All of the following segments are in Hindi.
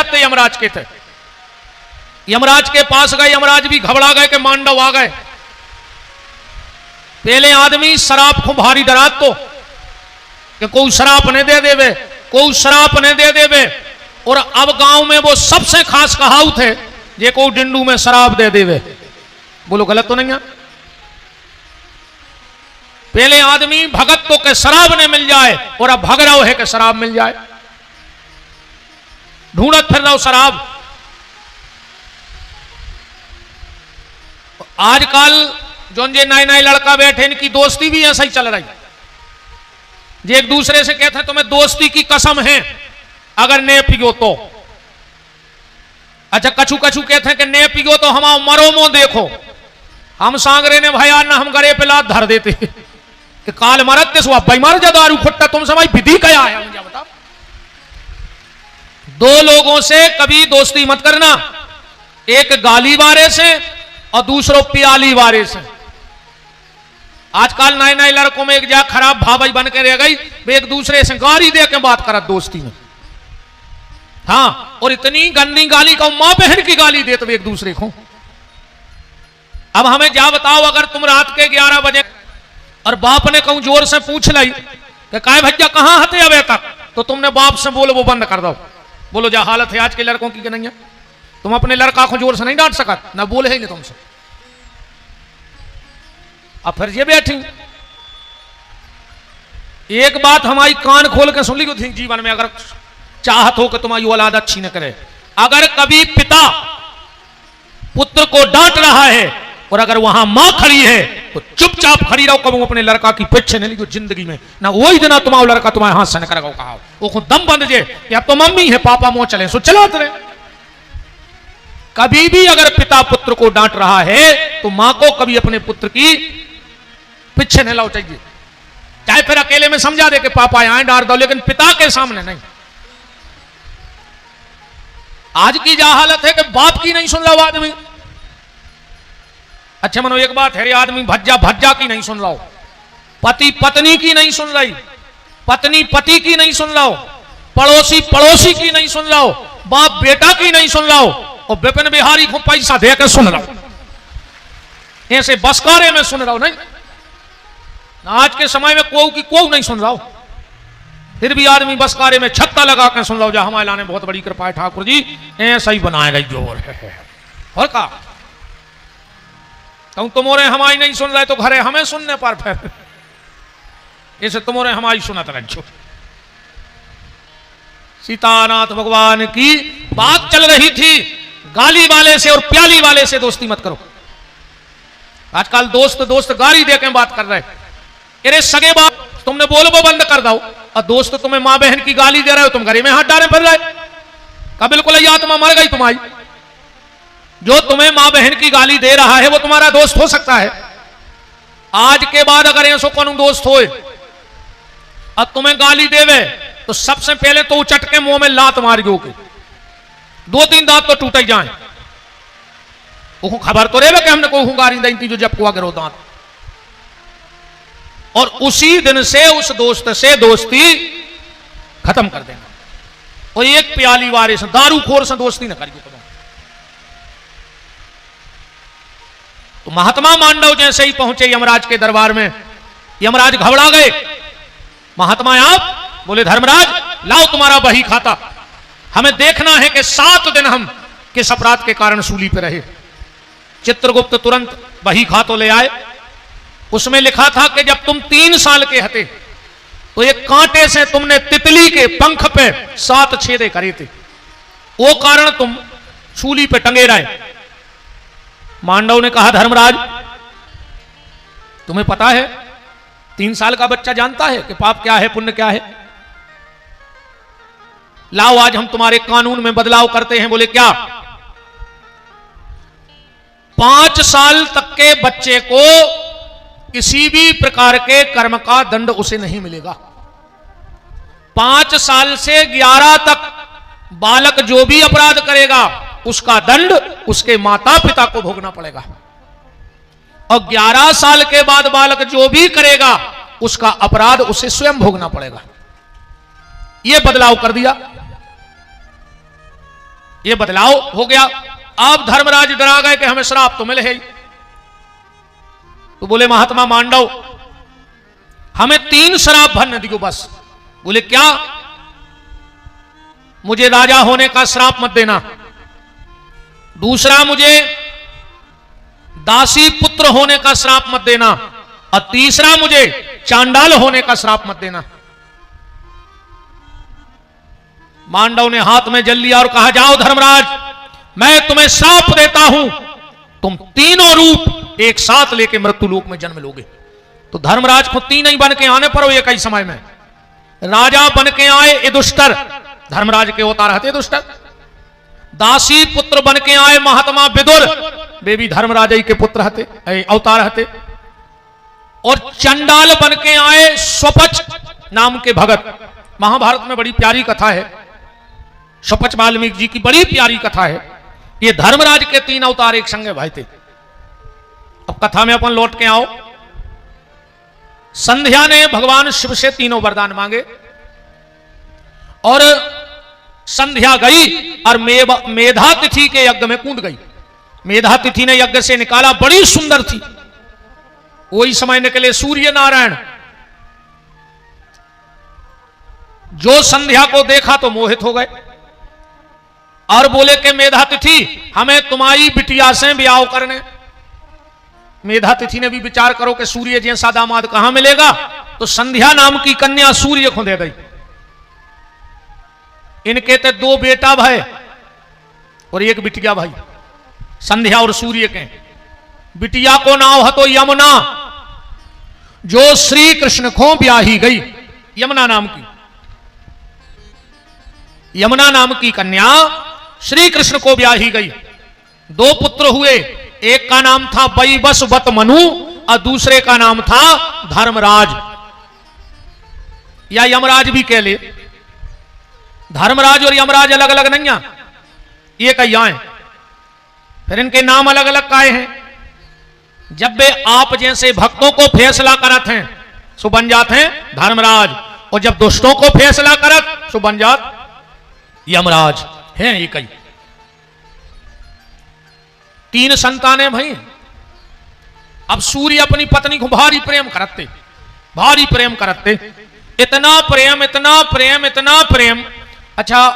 जाते यमराज के थे। यमराज के पास गए, यमराज भी घबरा गए कि मांडव आ गए। पहले आदमी शराब को भारी डरा तो कि कोई शराब ने दे देवे, कोई शराब ने दे देवे। और अब गांव में वो सबसे खास कहावत है, ये कोई डिंडू में शराब दे देवे। बोलो गलत तो नहीं है? पहले आदमी भगत तो के शराब ने मिल जाए, और अब भग रहा है कि शराब मिल जाए, ढूंढत फिर रहा शराब। आजकल जो जे नए नए लड़का बैठे इनकी दोस्ती भी ऐसा ही चल रही। जे एक दूसरे से कहते हैं तुम्हें दोस्ती की कसम है अगर ने पियो तो। अच्छा कछु कछु कहते हैं कि ने पियो तो हम मरो मो देखो। हम सांगरे ने भैया ना हम गरे पे लात धर देते कि काल मरत सुहा भाई मर जा दारू खुट्टा तुमसे भाई विधि क्या है मुझे बताओ। दो लोगों से कभी दोस्ती मत करना, एक गाली वारे से और दूसरों प्याली वारे से। आजकल नए नए लड़कों में एक जा खराब भाभी बन के रह गई, वे एक दूसरे से गाली दे के बात करत दोस्ती में। हाँ, और इतनी गंदी गाली का मां बहन की गाली देते एक दूसरे को। अब हमें क्या बताओ, अगर तुम रात के 11 बजे और बाप ने कहूं जोर से पूछ लाई कि काय भैया कहां हते अबे तक, तो तुमने बाप से बोलो वो बंद कर दो। बोलो जा हालत है आज के लड़कों की नहीं है। तुम अपने लड़का को जोर से नहीं डांट सकत, ना बोले ही नहीं तुमसे। अब फिर ये बैठी एक बात हमारी कान खोल के सुन ली थी जीवन में, अगर चाहत हो कि तुम्हारी औलाद अच्छी न करे। अगर कभी पिता पुत्र को डांट रहा है और अगर वहां मां खड़ी है तो चुपचाप खड़ी रहो, कभी अपने लड़का की पीछे नहीं लिखो जिंदगी में ना। वही जना तुम्हारा लड़का तुम्हारे हाथ से न करेगा, कहा वो खुद दम बंद जे कि अब तो मम्मी है पापा मोह चले सो चलो तेरे। कभी भी अगर पिता पुत्र को डांट रहा है तो मां को कभी अपने पुत्र की पीछे नहीं लाओ चाहिए। चाहे फिर अकेले में समझा दे कि पापा यहां डांट दो, लेकिन पिता के सामने नहीं। आज की जा हालत है कि बाप की नहीं सुन रहा आदमी। अच्छा मनो एक बात है, आदमी भज्जा भज्जा की नहीं सुन रहा हो, पति पत्नी की नहीं सुन रही, पत्नी पति की नहीं सुन रहा हो, पड़ोसी पड़ोसी की नहीं सुन रहा हो, बाप बेटा की नहीं सुन रहा हो, और विपिन बिहारी को पैसा देकर सुन रहा हो, ऐसे बसकारे में सुन रहा हो। नहीं, आज के समय में को नहीं सुन रहा हो, फिर भी आदमी बसकारे में छत्ता लगा कर सुन रहा हो। जा हमारे लाने बहुत बड़ी कृपा है ठाकुर जी, ऐसा ही बनाएगा जोर है। और का तुमोरे हमारी नहीं सुन रहे तो घरे हमें सुनने पर फिर ऐसे तुमोरे हमारी सुनत रहो। सीतानाथ भगवान की बात चल रही थी, गाली वाले से और प्याली वाले से दोस्ती मत करो। आजकल दोस्त दोस्त गाली दे के बात कर रहे। अरे सगे बाप तुमने बोल वो बंद कर दो, और दोस्त तुम्हें मां बहन की गाली दे रहे हो, तुम घरे में हाथ डाले फिर रहे। का बिल्कुल ये आत्मा मर गई तुम्हारी। जो तुम्हें मां बहन की गाली दे रहा है वो तुम्हारा दोस्त हो सकता है। आज के बाद अगर ऐसो कौन दोस्त होए और तुम्हें गाली देवे तो सबसे पहले तो उचट के मुंह में लात मार दो के 2-3 दांत तो टूट जाए। वो खबर तो रहे कि हमने कोई गाली दी थी जो जब कुआ करो दांत। और उसी दिन से उस दोस्त से दोस्ती खत्म कर देना। और एक प्याली वारे से दारू खोर से दोस्ती न करिए। तो महात्मा मांडव जैसे ही पहुंचे यमराज के दरबार में, यमराज घबरा गए। महात्मा आप बोले धर्मराज लाओ तुम्हारा बही खाता, हमें देखना है कि 7 दिन हम किस अपराध के कारण सूली पे रहे। चित्रगुप्त तुरंत बही खातो ले आए। उसमें लिखा था कि जब तुम 3 साल के हते तो एक कांटे से तुमने तितली के पंख पे 7 छेदे करे थे, वो कारण तुम सूली पे टंगे रहे। मांडव ने कहा धर्मराज तुम्हें पता है 3 साल का बच्चा जानता है कि पाप क्या है पुण्य क्या है। लाओ आज हम तुम्हारे कानून में बदलाव करते हैं। बोले क्या? 5 साल तक के बच्चे को किसी भी प्रकार के कर्म का दंड उसे नहीं मिलेगा। 5 साल से 11 तक बालक जो भी अपराध करेगा उसका दंड उसके माता पिता को भोगना पड़ेगा, और 11 साल के बाद बालक जो भी करेगा उसका अपराध उसे स्वयं भोगना पड़ेगा। यह बदलाव कर दिया। ये बदलाव हो गया। अब धर्मराज डरा गए कि हमें श्राप तो मिले है। तो बोले महात्मा मांडव, हमें 3 श्राप भरने दियो बस। बोले क्या? मुझे राजा होने का श्राप मत देना, दूसरा मुझे दासी पुत्र होने का श्राप मत देना, और तीसरा मुझे चांडाल होने का श्राप मत देना। मांडव ने हाथ में जल लिया और कहा, जाओ धर्मराज, मैं तुम्हें श्राप देता हूं, तुम तीनों रूप एक साथ लेके मृत्यु लोक में जन्म लोगे। तो धर्मराज को 3 ही बन के आने पर एक ही समय में राजा बन के आए युधिष्ठिर, धर्मराज के अवतार हते युधिष्ठिर। दासी पुत्र बन के आए महात्मा विदुर, वे भी धर्मराज के पुत्र हते, अवतार हते। और चंडाल बन के आए स्वपच नाम के भगत। महाभारत में बड़ी प्यारी कथा है, स्वपच वाल्मीकि जी की बड़ी प्यारी कथा है। ये धर्मराज के 3 अवतार एक संगे भाई थे। अब कथा में अपन लौट के आओ। संध्या ने भगवान शिव से 3 वरदान मांगे और संध्या गई और मेधा तिथि के यज्ञ में कूद गई। मेधा तिथि ने यज्ञ से निकाला, बड़ी सुंदर थी। वही समय निकले सूर्य नारायण, जो संध्या को देखा तो मोहित हो गए और बोले कि मेधा तिथि, हमें तुम्हारी बिटिया से ब्याह करने। मेधा तिथि ने भी विचार करो कि सूर्य जैसा दामाद कहां मिलेगा, तो संध्या नाम की कन्या सूर्य को दे गई। इनके तो 2 बेटा भाई और 1 बिटिया भाई, संध्या और सूर्य के। बिटिया को नाम है तो यमुना, जो श्री कृष्ण को ब्याही गई। यमुना नाम की, यमुना नाम की कन्या श्री कृष्ण को ब्याही गई। 2 पुत्र हुए, एक का नाम था वैवस्वत मनु और दूसरे का नाम था धर्मराज, या यमराज भी कह ले। धर्मराज और यमराज अलग अलग नहीं है, ये कहीं आए। फिर इनके नाम अलग अलग काहे हैं? जब वे आप जैसे भक्तों को फैसला करत हैं सो बन जाते हैं धर्मराज, और जब दुष्टों को फैसला करत सो बन जात यमराज हैं। ये कई 3 संतानें भाई। अब सूर्य अपनी पत्नी को भारी प्रेम करते, भारी प्रेम करते, इतना प्रेम, इतना प्रेम, इतना प्रेम। अच्छा,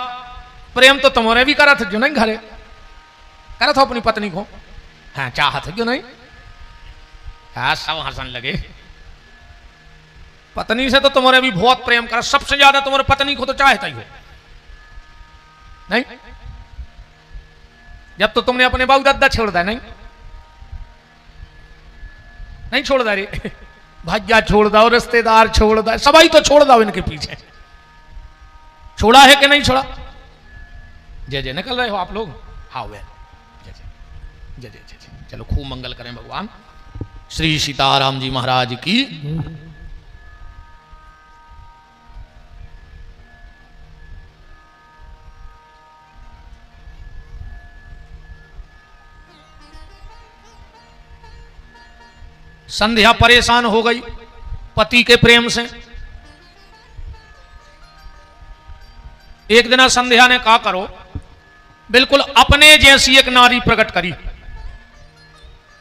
प्रेम तो तुम्हारे भी करा था जो नहीं, घरे करा था अपनी पत्नी को, हाँ चाहत क्यों नहीं? हाँ, सब हंसन लगे। पत्नी से तो तुम्हारे भी बहुत प्रेम करा, सबसे ज्यादा तुम्हारे पत्नी को तो चाहता ही हो नहीं? जब तो तुमने अपने बाबू दादा छोड़ दिया, नहीं नहीं छोड़ दिया रे, भाग्या छोड़ दो, रिश्तेदार छोड़ दो, सबाई तो छोड़ दो इनके पीछे। छोड़ा है कि नहीं छोड़ा? जय जय निकल रहे हो आप लोग। हाँ वे जय जय जय जय जय। चलो खूब मंगल करें भगवान श्री सीताराम जी महाराज की। संध्या परेशान हो गई पति के प्रेम से। एक दिन संध्या ने कहा, करो बिल्कुल अपने जैसी एक नारी प्रकट करी।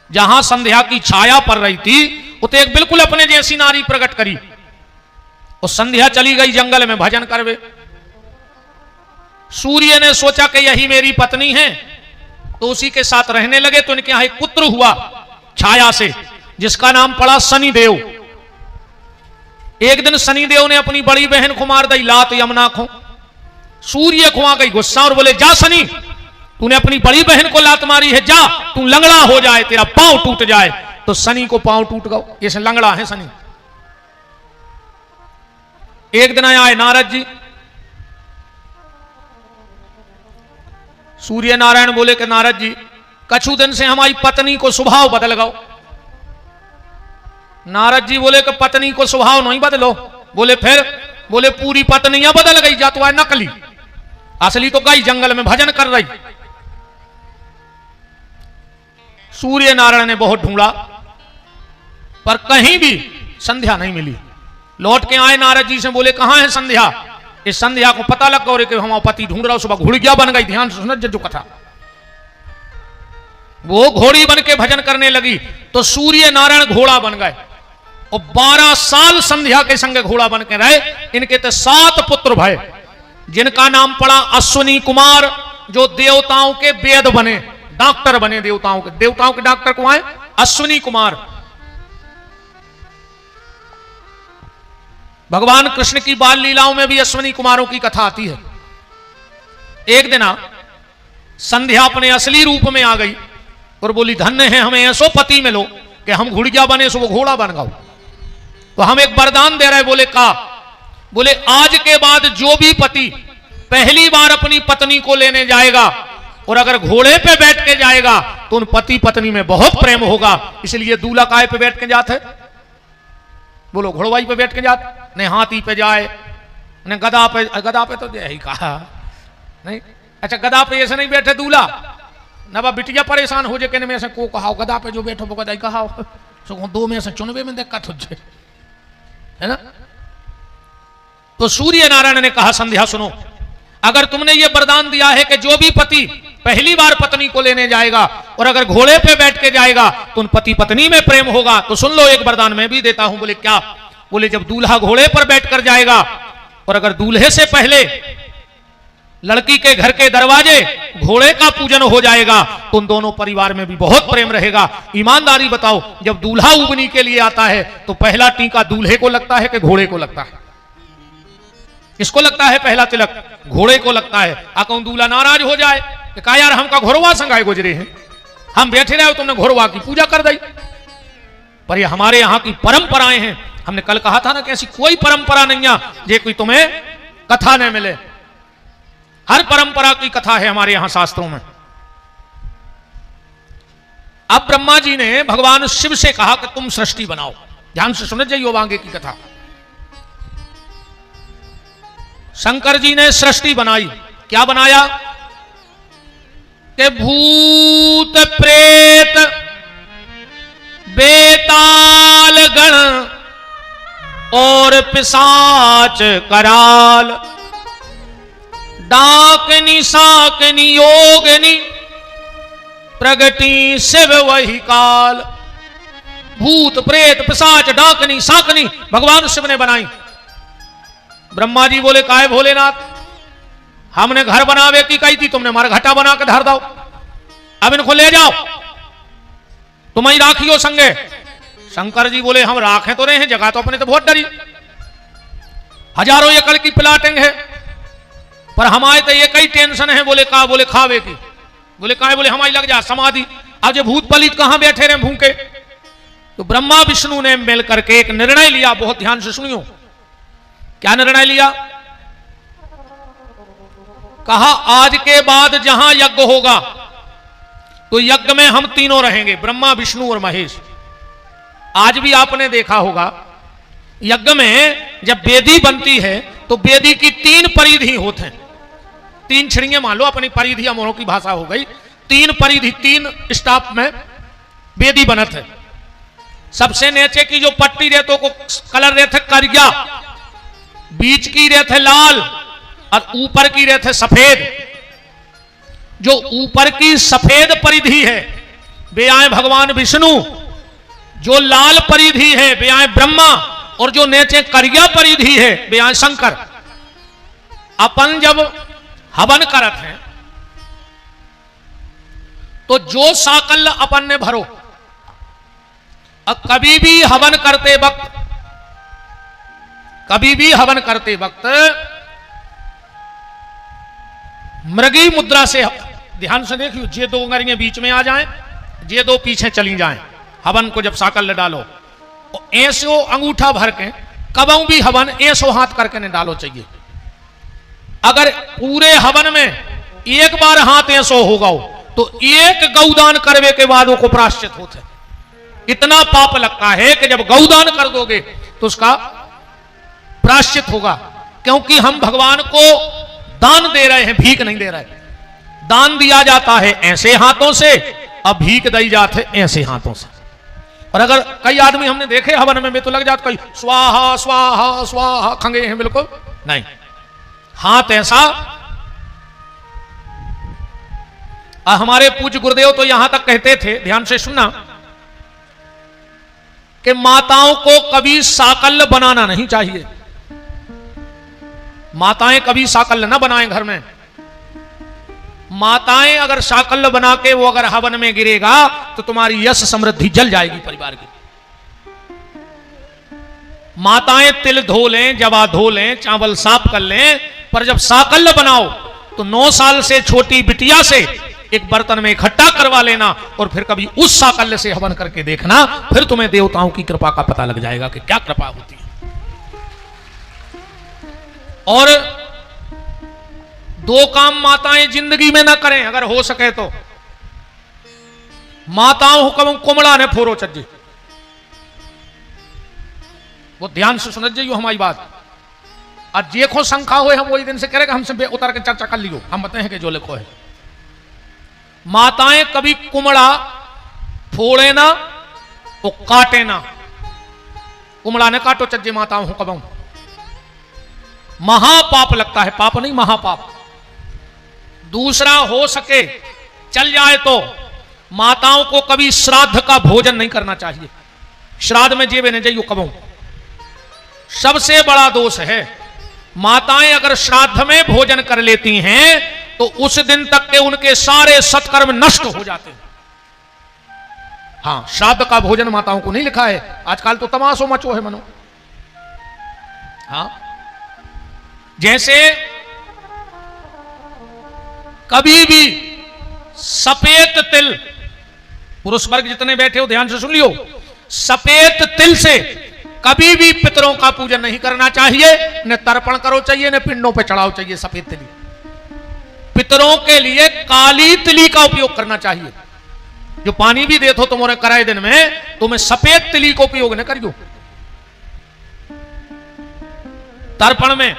जहां संध्या की छाया पड़ रही थी उते एक बिल्कुल अपने जैसी नारी प्रकट करी। और संध्या चली गई जंगल में भजन करवे। सूर्य ने सोचा कि यही मेरी पत्नी है, तो उसी के साथ रहने लगे। तो इनके यहां एक पुत्र हुआ छाया से, जिसका नाम पड़ा शनिदेव। एक दिन शनिदेव ने अपनी बड़ी बहन को मार दी लात यमुना को। सूर्य को आ गई गुस्सा और बोले, जा शनि, तूने अपनी बड़ी बहन को लात मारी है, जा तू लंगड़ा हो जाए, तेरा पांव टूट जाए। तो शनि को पांव टूट गया, ये लंगड़ा है शनि। एक दिन आए नारद जी। सूर्य नारायण बोले कि नारद जी, कछु दिन से हमारी पत्नी को स्वभाव बदल गओ। नारद जी बोले कि पत्नी को स्वभाव नहीं बदलो। बोले फिर? बोले पूरी पत्नियां बदल गई, जा तो है नकली, असली तो गई जंगल में भजन कर रही। सूर्य नारायण ने बहुत ढूंढा पर कहीं भी संध्या नहीं मिली। लौट के आए नारद जी से, बोले कहां है संध्या? इस संध्या को पता लग गया कि हम पति ढूंढ रहा हूं, सुबह घोड़िया बन गई। ध्यान से सुनो जो कथा, वो घोड़ी बन के भजन करने लगी तो सूर्य नारायण घोड़ा बन गए और 12 साल संध्या के संग घोड़ा बन के रहे। इनके तो 7 पुत्र भय, जिनका नाम पड़ा अश्विनी कुमार, जो देवताओं के वेद बने, डॉक्टर बने, देवताओं के डॉक्टर को आए अश्विनी कुमार। भगवान कृष्ण की बाल लीलाओं में भी अश्विनी कुमारों की कथा आती है। एक दिन संध्या अपने असली रूप में आ गई और बोली, धन्य है हमें ऐसो पति मिलो कि हम घुड़िया बने सो वो घोड़ा बन गए। तो हम एक वरदान दे रहे। बोले का? बोले आज के बाद जो भी पति पहली बार अपनी पत्नी को लेने जाएगा और अगर घोड़े पे बैठ के जाएगा तो उन पति पत्नी में बहुत प्रेम होगा। इसलिए दूल्हा काय पे बैठ के जाते? बोलो, घोड़वाई पे बैठ के जाते? नहीं, हाथी पे जाए, नहीं गदा पे तो यही कहा नहीं। अच्छा, गदा पे ऐसे नहीं बैठे दूल्हा, नवा बिटिया परेशान हो जाए, कहने में से को कहा गदा पे जो बैठो वो गदा ही कहा, दो में से चुनवे में दिक्कत हो जाए, है ना। तो सूर्य नारायण ने कहा, संध्या सुनो, अगर तुमने ये वरदान दिया है कि जो भी पति पहली बार पत्नी को लेने जाएगा और अगर घोड़े पे बैठ के जाएगा तो उन पति पत्नी में प्रेम होगा, तो सुन लो एक वरदान मैं भी देता हूं। बोले क्या? बोले जब दूल्हा घोड़े पर बैठकर जाएगा और अगर दूल्हे से पहले लड़की के घर के दरवाजे घोड़े का पूजन हो जाएगा तो उन दोनों परिवार में भी बहुत प्रेम रहेगा। ईमानदारी बताओ, जब दूल्हा उगनी के लिए आता है तो पहला टीका दूल्हे को लगता है कि घोड़े को लगता है? किसको लगता है पहला तिलक? घोड़े को लगता है। कौन दूल्हा नाराज हो जाए कि कहा यार हमका घोरवा संगाए गुजरे हैं, हम बैठे रहे, तुमने घोरवा की पूजा कर दी। पर ये हमारे यहाँ की परंपराएं हैं। हमने कल कहा था ना कि ऐसी कोई परंपरा नहीं है जे कोई तुम्हें कथा न मिले। हर परंपरा की कथा है हमारे यहां शास्त्रों में। अब ब्रह्मा जी ने भगवान शिव से कहा कि तुम सृष्टि बनाओ। ध्यान से सुन जाइए आगे की कथा। शंकर जी ने सृष्टि बनाई। क्या बनाया? कि भूत प्रेत बेताल गण और पिशाच कराल, डाकनी साकनी योगनी प्रगति शिव वही काल। भूत प्रेत पिशाच डाकनी साकनी भगवान शिव ने बनाई। ब्रह्मा जी बोले काहे भोलेनाथ, हमने घर बनावे की कही थी, तुमने हमारा घटा बना के धर दो, अब इनको ले जाओ, तुम ही राखियो संगे। शंकर जी बोले हम राखें तो रहे हैं, जगह तो अपने तो बहुत डरी, हजारों एकड़ की प्लाटिंग है, पर हमारे तो एक ही टेंशन है। बोले का? बोले खावे की। बोले काहे? बोले हमारी लग जा समाधि, आज भूत पलित कहां बैठे रहे भूखे। तो ब्रह्मा विष्णु ने मिल करके एक निर्णय लिया, बहुत ध्यान से सुनियो। क्या निर्णय लिया? कहा आज के बाद जहां यज्ञ होगा तो यज्ञ में हम तीनों रहेंगे, ब्रह्मा विष्णु और महेश। आज भी आपने देखा होगा यज्ञ में जब वेदी बनती है तो वेदी की 3 परिधि होते हैं, 3 छिड़ियां मान लो, अपनी परिधि अमरों की भाषा हो गई, 3 परिधि, 3 स्टाफ में वेदी बनत है। सबसे नीचे की जो पट्टी रहते को कलर रहते करिया, बीच की रहते लाल और ऊपर की रहते सफेद। जो ऊपर की सफेद परिधि है वे आए भगवान विष्णु, जो लाल परिधि है वे आए ब्रह्मा, और जो नीचे करिया परिधि है वे आए शंकर। अपन जब हवन करत हैं तो जो साकल्य अपन ने भरो, अब कभी भी हवन करते वक्त मृगी मुद्रा से, ध्यान से देखियो, जे 2 उंगलियां बीच में आ जाएं, जे 2 पीछे चली जाएं। हवन को जब साकल्य डालो ऐसो अंगूठा भर के कबों भी हवन ऐसो हाथ करके नहीं डालो चाहिए। अगर पूरे हवन में एक बार हाथ ऐसो होगा तो एक गौदान करने के बाद वो प्रायश्चित होते। इतना पाप लगता है कि जब गौदान कर दोगे तो उसका प्रायश्चित होगा, क्योंकि हम भगवान को दान दे रहे हैं, भीख नहीं दे रहे। दान दिया जाता है ऐसे हाथों से, अब भीख दी जाते ऐसे हाथों से। और अगर कई आदमी हमने देखे हवन में तो लग जाते कई स्वाहा स्वाहा स्वाहा खंगे हैं, बिल्कुल नहीं। हाथ ऐसा। हमारे पूज्य गुरुदेव तो यहां तक कहते थे, ध्यान से सुनना, कि माताओं को कभी साकल्य बनाना नहीं चाहिए। माताएं कभी साकल्य ना बनाएं घर में। माताएं अगर साकल्य बना के वो अगर हवन में गिरेगा तो तुम्हारी यश समृद्धि जल जाएगी परिवार की। माताएं तिल धो लें, जवा धो लें, चावल साफ कर लें, पर जब साकल्य बनाओ तो 9 साल से छोटी बिटिया से एक बर्तन में इकट्ठा करवा लेना और फिर कभी उस साकल्य से हवन करके देखना, फिर तुम्हें देवताओं की कृपा का पता लग जाएगा कि क्या कृपा होती है। और 2 काम माताएं जिंदगी में ना करें अगर हो सके तो। माताओं हुक्म कुमड़ा ने फोरो चज्जे, वो ध्यान से सुन जाइयो हमारी बात। आज देखो शंखा हुए, हम वही दिन से कह रहे हमसे उतर के चर्चा कर लियो, हम बताए हैं कि जो लिखो है। माताएं कभी कुमड़ा फोड़े ना, वो काटे ना। कुमड़ा ने काटो चज्जे माताओं हुक्म, महापाप लगता है, पाप नहीं महापाप। दूसरा, हो सके चल जाए तो माताओं को कभी श्राद्ध का भोजन नहीं करना चाहिए। श्राद्ध में जेबे ने जाइयो कबो, सबसे बड़ा दोष है। माताएं अगर श्राद्ध में भोजन कर लेती हैं तो उस दिन तक के उनके सारे सत्कर्म नष्ट हो जाते हैं। हाँ, श्राद्ध का भोजन माताओं को नहीं लिखा है। आजकल तो तमाशो मचो है मनो। हाँ, जैसे कभी भी सफेद तिल, पुरुष वर्ग जितने बैठे हो ध्यान से सुन लियो, सफेद तिल से कभी भी पितरों का पूजन नहीं करना चाहिए। न तर्पण करो चाहिए, न पिंडों पे चढ़ाओ चाहिए सफेद तिली। पितरों के लिए काली तिली का उपयोग करना चाहिए। जो पानी भी देते हो तुम्हारे कराए दिन में, तुम्हें सफेद तिली का उपयोग न करियो। तर्पण में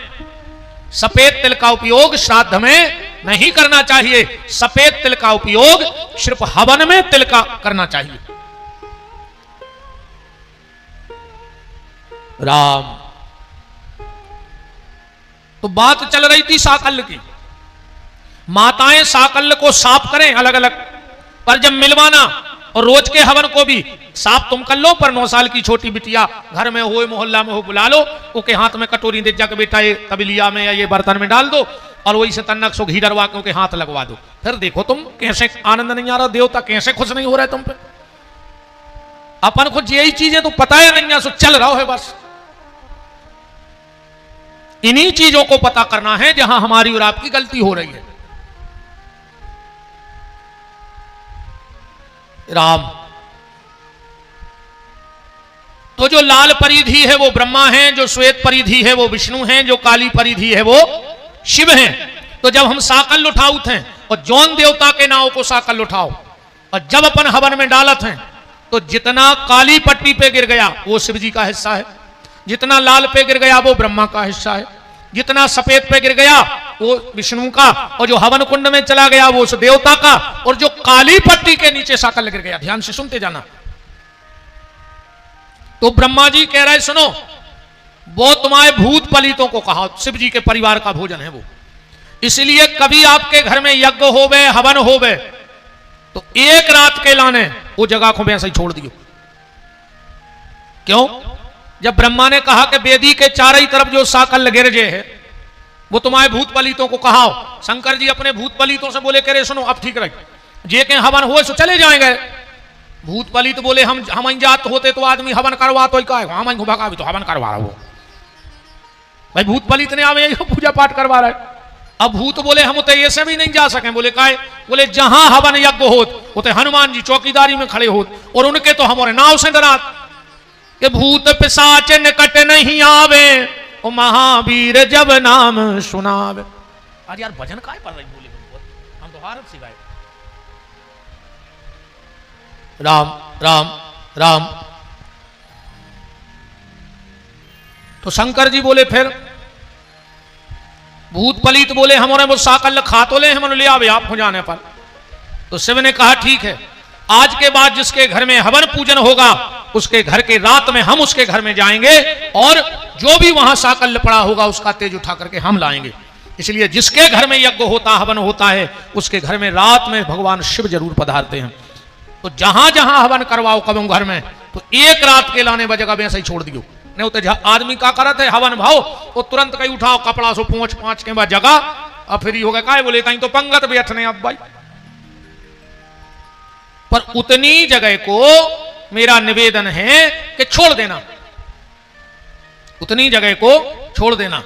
सफेद तिल का उपयोग श्राद्ध में नहीं करना चाहिए। सफेद तिल का उपयोग सिर्फ हवन में तिल का करना चाहिए। राम, तो बात चल रही थी साकल्य की। माताएं साकल्य को साफ करें अलग अलग, पर जब मिलवाना और रोज के हवन को भी साफ तुम कर लो, पर 9 साल की छोटी बिटिया घर में हो, मोहल्ला में हो, बुला लो, उसके हाथ में कटोरी दे जाकर बेटा ये तबलिया में या ये बर्तन में डाल दो और वही से तन्नक सो घी डरवा के हाथ लगवा दो। फिर देखो तुम कैसे आनंद नहीं आ रहा, देवता कैसे खुश नहीं हो रहा है तुम पे। अपन खुद यही चीजें तो पता है नहीं, सो चल रहा है बस। इन्हीं चीजों को पता करना है जहां हमारी और आपकी गलती हो रही है। राम, तो जो लाल परिधि है वो ब्रह्मा है, जो श्वेत परिधि है वो विष्णु है, जो काली परिधि है वो शिव है। तो जब हम साकल उठाउत हैं और जौन देवता के नाव को साकल उठाओ, और जब अपन हवन में डालत हैं तो जितना काली पट्टी पे गिर गया वो शिव जी का हिस्सा है, जितना लाल पे गिर गया वो ब्रह्मा का हिस्सा है, जितना सफेद पे गिर गया वो विष्णु का, और जो हवन कुंड में चला गया वो उस देवता का, और जो काली पट्टी के नीचे साकल गिर गया, ध्यान से सुनते जाना। तो ब्रह्मा जी कह रहे सुनो, वो तुम्हारे भूत पलितों को कहा, शिव जी के परिवार का भोजन है वो। इसलिए कभी आपके घर में यज्ञ होवे, हवन होवे, तो एक रात के लाने वो जगह को वैसे ही छोड़ दियो। क्यों? जब ब्रह्मा ने कहा कि वेदी के चारों तरफ जो साकल गिरजे है वो तुम्हारे भूत पलितों को कहाओ, शंकर जी अपने भूत पलितों से बोले करे सुनो अब ठीक रहे, जे के हवन हुए सो चले जाएंगे। भूत पलित बोले हम जात होते तो आदमी हवन करवा तो हम भगा भी तो हवन करवा रहा हो भाई, भूत पलित ने आवे पूजा पाठ करवा रहे। अब भूत बोले हम तो ऐसे भी नहीं जा सके, बोले काहे? बोले जहां हवन यज्ञ होत उते हनुमान जी चौकीदारी में खड़े होत, और उनके तो हमारे नाव से डरात कि भूत पिशाच निकट नहीं आवे, ओ महावीर जब नाम सुनावे। आज यार भजन काहे पढ़ रही बोले, हम तो हारत सिवाय राम राम राम। तो शंकर जी बोले फिर भूत पलित बोले हमारे वो साकल खा तो ले, हम ले आवे आप हो जाने पर। तो शिव ने कहा ठीक है, आज के बाद जिसके घर में हवन पूजन होगा उसके घर के रात में हम उसके घर में जाएंगे और जो भी वहां साकल्य पड़ा होगा उसका तेज उठा करके हम लाएंगे। इसलिए जिसके घर में यज्ञ होता हवन होता है उसके घर में रात में भगवान शिव जरूर पधारते हैं। तो जहां जहां हवन करवाओ कबो घर में तो एक रात के लाने बजेगा वैसे ही छोड़ दियो। नहीं तो आदमी का करत है हवन भाव वो तुरंत कहीं उठाओ कपड़ा सो पोंछ पांच के बाद जगह अब फिर हो गया काय बोले कहीं तो पंगत बैठने अब भाई। पर उतनी जगह को मेरा निवेदन है कि छोड़ देना, उतनी जगह को छोड़ देना।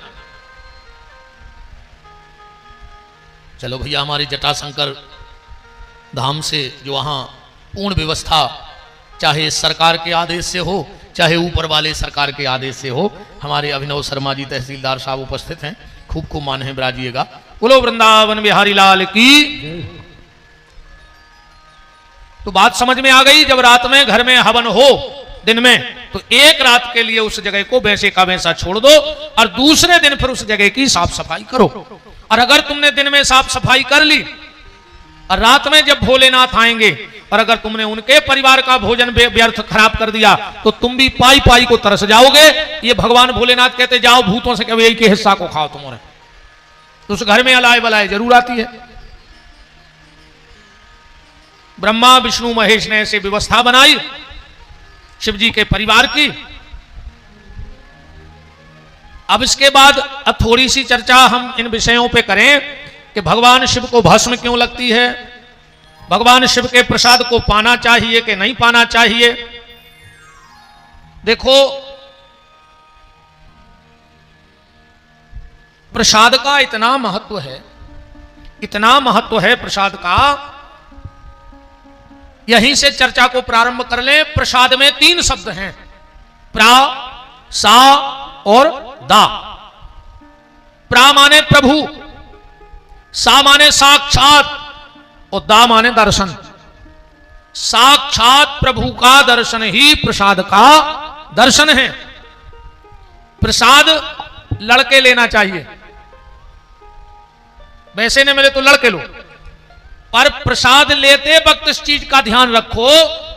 चलो भैया हमारे जटाशंकर धाम से जो वहां पूर्ण व्यवस्था चाहे सरकार के आदेश से हो चाहे ऊपर वाले सरकार के आदेश से हो, हमारे अभिनव शर्मा जी तहसीलदार साहब उपस्थित हैं, खूब खूब मान है बराजिएगा। बोलो वृंदावन बिहारी लाल की। तो बात समझ में आ गई। जब रात में घर में हवन हो दिन में तो एक रात के लिए उस जगह को वैसे का वैसा छोड़ दो और दूसरे दिन फिर उस जगह की साफ सफाई करो। और अगर तुमने दिन में साफ सफाई कर ली और रात में जब भोलेनाथ आएंगे और अगर तुमने उनके परिवार का भोजन व्यर्थ खराब कर दिया तो तुम भी पाई पाई को तरस जाओगे। ये भगवान भोलेनाथ कहते जाओ भूतों से कभी यही के हिस्सा को खाओ तुम्हारे, तो उस घर में अलाय बलाय जरूर आती है। ब्रह्मा विष्णु महेश ने ऐसे व्यवस्था बनाई शिव जी के परिवार की। अब इसके बाद अब थोड़ी सी चर्चा हम इन विषयों पे करें कि भगवान शिव को भस्म क्यों लगती है, भगवान शिव के प्रसाद को पाना चाहिए कि नहीं पाना चाहिए। देखो प्रसाद का इतना महत्व है, इतना महत्व है प्रसाद का। यहीं से चर्चा को प्रारंभ कर लें। प्रसाद में 3 शब्द हैं, प्रा, सा और दा। प्रा माने प्रभु, सा माने साक्षात और दा माने दर्शन। साक्षात प्रभु का दर्शन ही प्रसाद का दर्शन है। प्रसाद लड़के लेना चाहिए, वैसे न मिले तो लड़के लो, पर प्रसाद लेते वक्त इस चीज का ध्यान रखो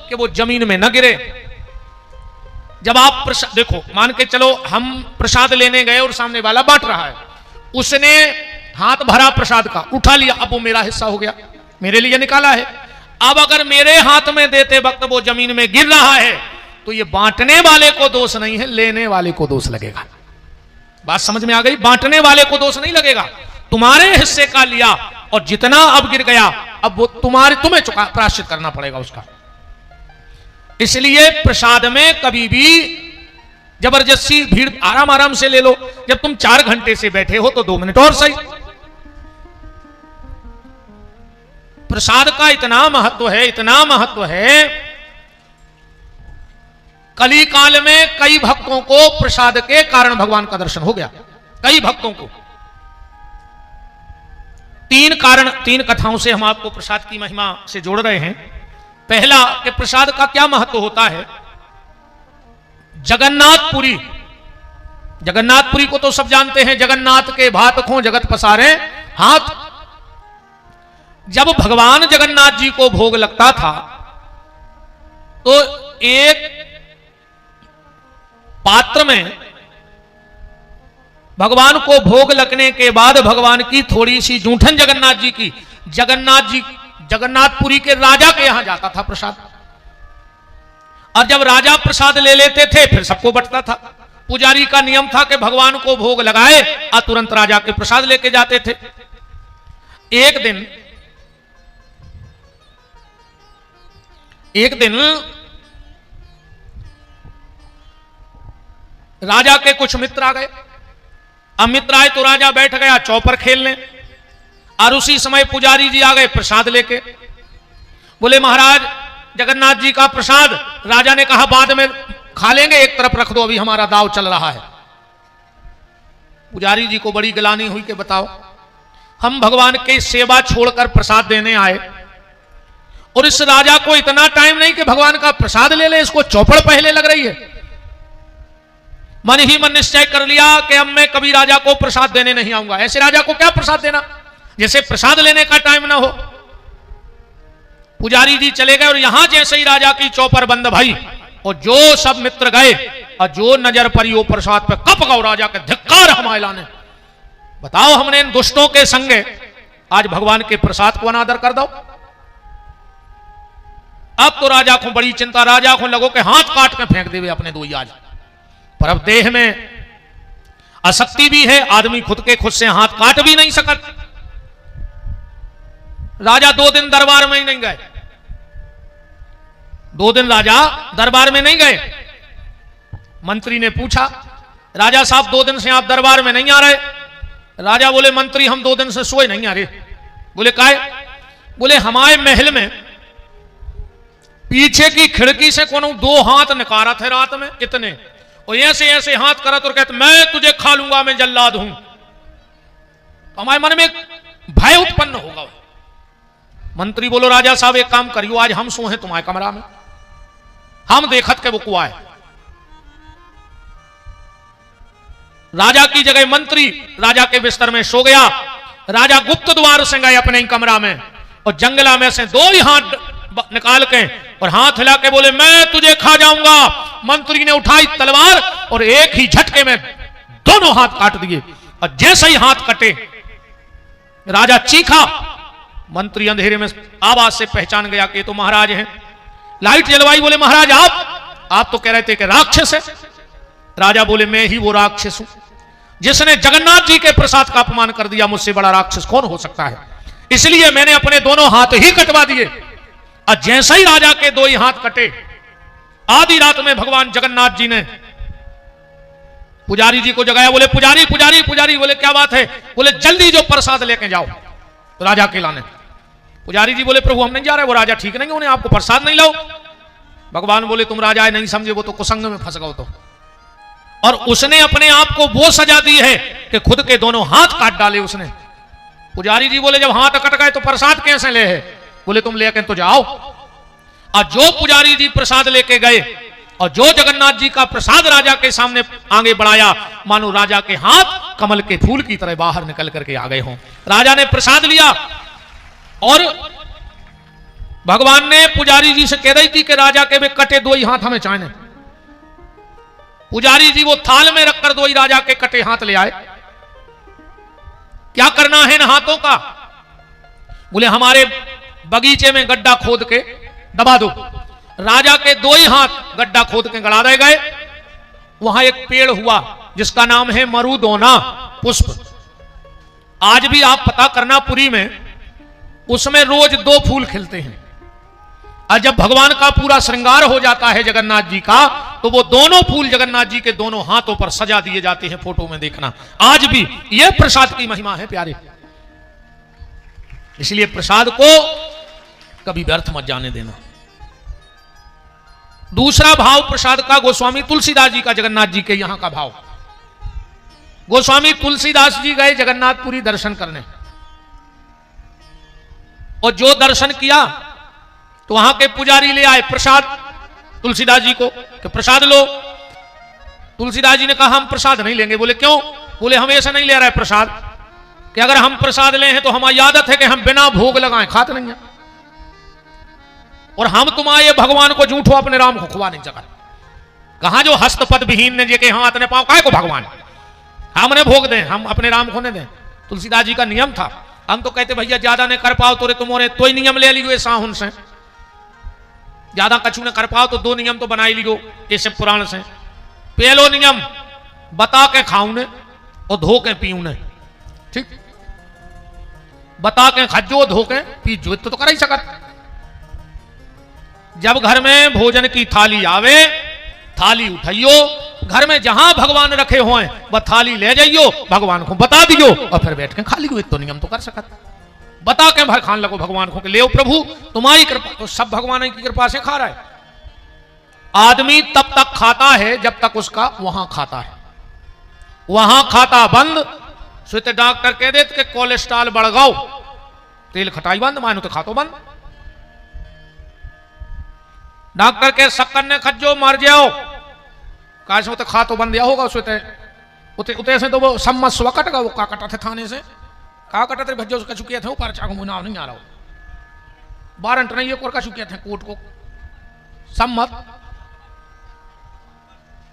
कि वो जमीन में न गिरे। जब आप प्रसाद देखो, मान के चलो हम प्रसाद लेने गए और सामने वाला बांट रहा है, उसने हाथ भरा प्रसाद का, उठा लिया, अब वो मेरा हिस्सा हो गया, मेरे लिए निकाला है। अब अगर मेरे हाथ में देते वक्त वो जमीन में गिर रहा है तो ये बांटने वाले को दोष नहीं है, लेने वाले को दोष लगेगा। बात समझ में आ गई? बांटने वाले को दोष नहीं लगेगा, तुम्हारे हिस्से का लिया और जितना अब गिर गया अब वो तुम्हें प्रायश्चित करना पड़ेगा उसका। इसलिए प्रसाद में कभी भी जबरदस्ती भीड़ आराम आराम से ले लो। जब तुम 4 घंटे से बैठे हो तो 2 मिनट और सही। प्रसाद का इतना महत्व है, इतना महत्व है। कली काल में कई भक्तों को प्रसाद के कारण भगवान का दर्शन हो गया, कई भक्तों को। 3 कारण, 3 कथाओं से हम आपको प्रसाद की महिमा से जोड़ रहे हैं। पहला कि प्रसाद का क्या महत्व होता है। जगन्नाथपुरी, जगन्नाथपुरी को तो सब जानते हैं, जगन्नाथ के भात खो जगत पसारे हाथ। जब भगवान जगन्नाथ जी को भोग लगता था तो एक पात्र में भगवान को भोग लगने के बाद भगवान की थोड़ी सी जूठन जगन्नाथ जी की, जगन्नाथपुरी के राजा के यहां जाता था प्रसाद। और जब राजा प्रसाद ले लेते थे फिर सबको बंटता था। पुजारी का नियम था कि भगवान को भोग लगाए और तुरंत राजा के प्रसाद लेके जाते थे। एक दिन राजा के कुछ मित्र आ गए। अब मित्र आए तो राजा बैठ गया चौपर खेलने, और उसी समय पुजारी जी आ गए प्रसाद लेके। बोले महाराज जगन्नाथ जी का प्रसाद। राजा ने कहा बाद में खा लेंगे, एक तरफ रख दो, अभी हमारा दाव चल रहा है। पुजारी जी को बड़ी गिलानी हुई कि बताओ, हम भगवान की सेवा छोड़कर प्रसाद देने आए और इस राजा को इतना टाइम नहीं कि भगवान का प्रसाद ले ले, इसको चौपड़ पहले लग रही है। मन ही मन निश्चय कर लिया कि अब मैं कभी राजा को प्रसाद देने नहीं आऊंगा। ऐसे राजा को क्या प्रसाद देना जैसे प्रसाद लेने का टाइम ना हो। पुजारी जी चले गए और यहां जैसे ही राजा की चौपर बंद भाई और जो सब मित्र गए और जो नजर पड़ी वो प्रसाद पे कप गौ राजा के धिक्कार हमारे लाने। बताओ, हमने इन दुष्टों के संगे आज भगवान के प्रसाद को अनादर कर दो। अब तो राजा को बड़ी चिंता, राजा को लगो के हाथ काट के फेंक देवे अपने दो आज। पर अब देह में आसक्ति भी है, आदमी खुद के खुद से हाथ काट भी नहीं सकत। राजा 2 दिन दरबार में ही नहीं गए, 2 दिन राजा दरबार में नहीं गए। मंत्री ने पूछा, राजा साहब 2 दिन से आप दरबार में नहीं आ रहे? राजा बोले, मंत्री हम 2 दिन से सोए नहीं आ रहे। बोले काहे? बोले हमारे महल में पीछे की खिड़की से कोनो 2 हाथ निकारा थे रात में इतने, और ऐसे ऐसे हाथ करा तो कहते मैं तुझे खा लूंगा, मैं जल्लाद हूं। हमारे मन में भय उत्पन्न होगा। मंत्री बोलो, राजा साहब एक काम करियो, आज हम सोए तुम्हारे कमरा में, हम देखत के वो कुआ है। राजा की जगह मंत्री राजा के बिस्तर में सो गया। राजा गुप्त द्वार से गए अपने ही कमरा में, और जंगला में से 2 ही हाथ निकाल के और हाथ हिला के बोले मैं तुझे खा जाऊंगा। मंत्री ने उठाई तलवार और एक ही झटके में दोनों हाथ काट दिए, और जैसे ही हाथ कटे राजा चीखा। मंत्री अंधेरे में आवाज से पहचान गया कि ये तो महाराज हैं। लाइट जलवाई, बोले महाराज आप तो कह रहे थे कि राक्षस है। राजा बोले मैं ही वो राक्षस हूं जिसने जगन्नाथ जी के प्रसाद का अपमान कर दिया, मुझसे बड़ा राक्षस कौन हो सकता है। इसलिए मैंने अपने दोनों हाथ ही कटवा दिए। और जैसे ही राजा के 2 ही हाथ कटे, आधी रात में भगवान जगन्नाथ जी ने पुजारी जी को जगाया। बोले पुजारी पुजारी पुजारी। बोले क्या बात है? बोले जल्दी जो प्रसाद लेके जाओ राजा के लाने। पुजारी जी बोले प्रभु हम नहीं जा रहे, वो राजा ठीक नहीं, उन्हें आपको प्रसाद नहीं लाओ। भगवान बोले तुम राजा नहीं समझे, वो तो कुसंग में फंस गए तो। और उसने अपने आप को वो सजा दी है कि खुद के दोनों हाथ काट डाले उसने। पुजारी जी बोले जब हाथ कट गए तो प्रसाद कैसे ले है? बोले तुम लेके तो जाओ। और जो पुजारी जी प्रसाद लेके गए और जो जगन्नाथ जी का प्रसाद राजा के सामने आगे बढ़ाया, मानो राजा के हाथ कमल के फूल की तरह बाहर निकल करके आ गए हों। राजा ने प्रसाद लिया और भगवान ने पुजारी जी से कह रही थी कि राजा के वे कटे 2 ही हाथ हमें चाहिए। पुजारी जी वो थाल में रखकर 2 ही राजा के कटे हाथ ले आए। क्या करना है इन हाथों का? बोले हमारे बगीचे में गड्ढा खोद के दबा दो। राजा के 2 ही हाथ गड्ढा खोद के गड़ा दे गए। वहां एक पेड़ हुआ जिसका नाम है मरुदोना पुष्प। आज भी आप पता करना पुरी में उसमें रोज 2 फूल खिलते हैं। और जब भगवान का पूरा श्रृंगार हो जाता है जगन्नाथ जी का, तो वो दोनों फूल जगन्नाथ जी के दोनों हाथों पर सजा दिए जाते हैं। फोटो में देखना, आज भी यह प्रसाद की महिमा है प्यारे। इसलिए प्रसाद को कभी व्यर्थ मत जाने देना। दूसरा भाव प्रसाद का गोस्वामी तुलसीदास जी का जगन्नाथ जी के यहां का भाव। गोस्वामी तुलसीदास जी गए जगन्नाथपुरी दर्शन करने, और जो दर्शन किया तो वहां के पुजारी ले आए प्रसाद तुलसीदास जी को कि प्रसाद लो। तुलसीदास जी ने कहा हम प्रसाद नहीं लेंगे। बोले क्यों? बोले हम ऐसा नहीं ले रहे प्रसाद कि अगर हम प्रसाद ले हैं तो हमारी आदत है कि हम बिना भोग लगाए खाते नहीं है, और हम तुम्हारे भगवान को झूठो अपने राम को खुआ नहीं सका। कहा जो हस्तपद विहीन ने जे के हाथ ने पाओ काय को भगवान हमने भोग दें, हम अपने राम को ने दें। तुलसीदास जी का नियम था। हम तो कहते भैया ज्यादा ने कर पाओ तो तुम्हारे तो ही नियम ले लियो साहुन से, ज्यादा कछु ने कर पाओ तो 2 नियम तो बना ही लियो ऐसे पुराण से। पहलो नियम बता के खाऊ ने और धो के पीऊ ने। ठीक, बता के खजो धो के पीजो तो कर ही सकत। जब घर में भोजन की थाली आवे, थाली उठाइयो, घर में जहां भगवान रखे हुए वह थाली ले जाइयो, भगवान को बता दियो और फिर बैठ के खा लियो। तो नियम तो कर सकत। बता के भर खान लगो भगवान को कि ले प्रभु तुम्हारी कृपा, तो सब भगवान की कृपा से खा रहा है। आदमी तब तक खाता है जब तक उसका वहां खाता है, वहां खाता बंद सुते डॉक्टर कह देते कि कोलेस्ट्रॉल बढ़ गओ, तेल खटाई बंद, मानो तो खातो बंद। डॉक्टर के शक्कर ने खज्जो मर जाओ, काश तो खा तो बंद दिया होगा उसते उते उते से तो वो सम्मत स्वकट का वो का कटा थे थाने से का कटा थे भज्जो का चुकिया थे ऊपर चाकू मुनाव नहीं आ रहा हो वारंट नहीं है कोर का चुकिया थे कोर्ट को सम्मत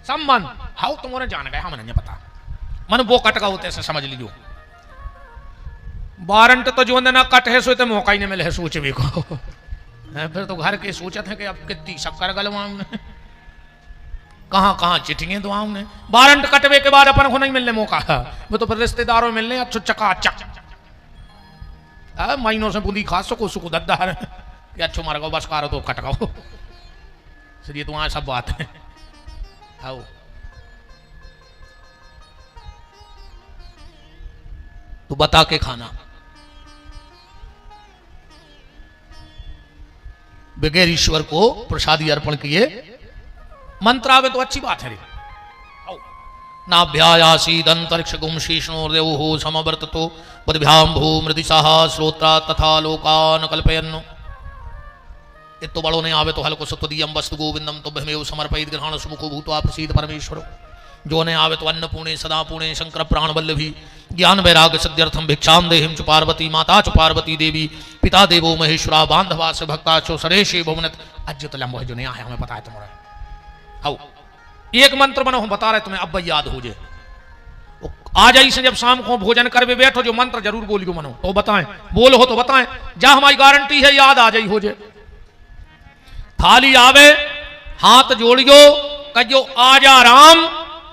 सम्मन हाउ तुम्हारे जान गए हम नहीं पता मन वो कटका होते से समझ लीजिए। वारंट तो जो ना कट है सो तो मौका ही नहीं मिले है सोच भी को फिर तो घर के सोचते हैं कि अब कितनी शक्कर गलवाऊं ने कहाँ कहाँ चिट्ठियां दुआओं ने वारंट कटवे के बाद अपन को नहीं मिलने मौका वो तो फिर रिश्तेदारों में मिलने अच्छो चकाचक महीनों से बुली खा सको सुको दद्दार अच्छो मार गो बस कारो तो कटकाओ ये तो वहां सब बात है आओ तो बता के खाना बगैर ईश्वर को प्रसादी अर्पण किए मंत्र आवे तो अच्छी बात है रे नाभ्यायासीद अंतरिक्ष गुम शीष्णो देव हो समवर्त तो पदभ्याम भू मृदिशाह श्रोत्रा तथा लोकान कल्पयन्नो ये तो बड़ों ने आवे तो हल्को सत्वदीयम वस्तु गोविंदम तो भमेव समर्पयित ग्रहण सुमुखो भूत्वा प्रसीद परमेश्वरो जो ने आवे तो अन्न पुणे सदा पुणे शंकर प्राण वल्लभी ज्ञान वैराग्य सिद्ध्यर्थम भिक्षाम देहिम च पार्वती माता च पार्वती देवी पिता देवो महेश्वरा बांधवा से भक्ता चो सरेशे भुवनत अज्युत लंबो है जो नहीं आया हमें पता है तुम्हारा आओ एक मंत्र बनो हम बता रहे तुम्हें अब याद हो जाए आ जाई से जब शाम को भोजन करवे बैठो जो मंत्र जरूर बोलियो मनो तो बताएं बोल हो तो बताएं जा हमारी गारंटी है याद आ जाई हो जाए थाली आवे हाथ जोड़ियो कहो आजा राम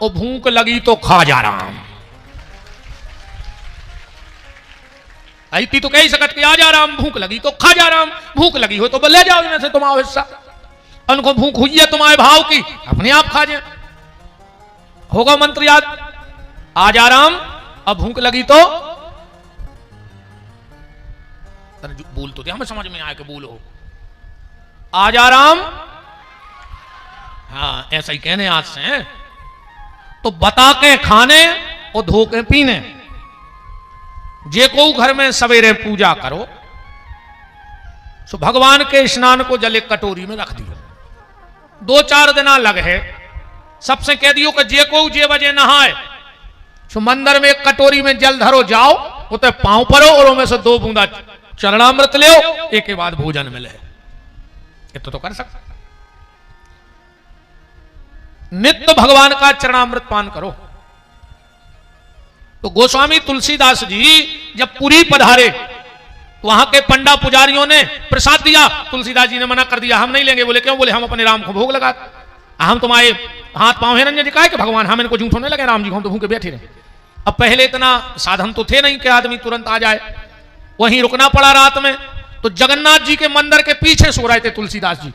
और भूख लगी तो खा जा राम ऐती तो कह सकत कि आजा राम भूख लगी तो खा जा राम भूख लगी हो तो ले जाओ इनमें से तुम आओ हिस्सा उनको भूख हुई है तुम्हारे भाव की अपने आप खा जाए होगा मंत्र याद आजा राम अब भूख लगी तो बोल तो हमें समझ में आया कि बोलो आजा राम हाँ ऐसा ही कहने आज से तो बता के खाने और धो के पीने जे को घर में सवेरे पूजा करो सो भगवान के स्नान को जल एक कटोरी में रख दियो 2-4 दिन लग है सबसे कह दियो कि जे को जे बजे नहाए सो मंदिर में एक कटोरी में जल धरो जाओ उते पांव परो और उनमें से 2 बूंदा चरणामृत ले एक के बाद भोजन मिले ये तो कर सकते नित्य भगवान का चरणामृत पान करो तो गोस्वामी तुलसीदास जी जब पुरी पधारे तो वहां के पंडा पुजारियों ने प्रसाद दिया तुलसीदास जी ने मना कर दिया हम नहीं लेंगे बोले क्यों बोले हम अपने राम को भोग लगा हम तुम्हारे हाथ पांव हिरण्य जी का कि भगवान हम इनको झूठ होने लगे राम जी हम तो भूखे बैठे रहे अब पहले इतना साधन तो थे नहीं कि आदमी तुरंत आ जाए वहीं रुकना पड़ा रात में तो जगन्नाथ जी के मंदिर के पीछे सो रहे थे तुलसीदास जी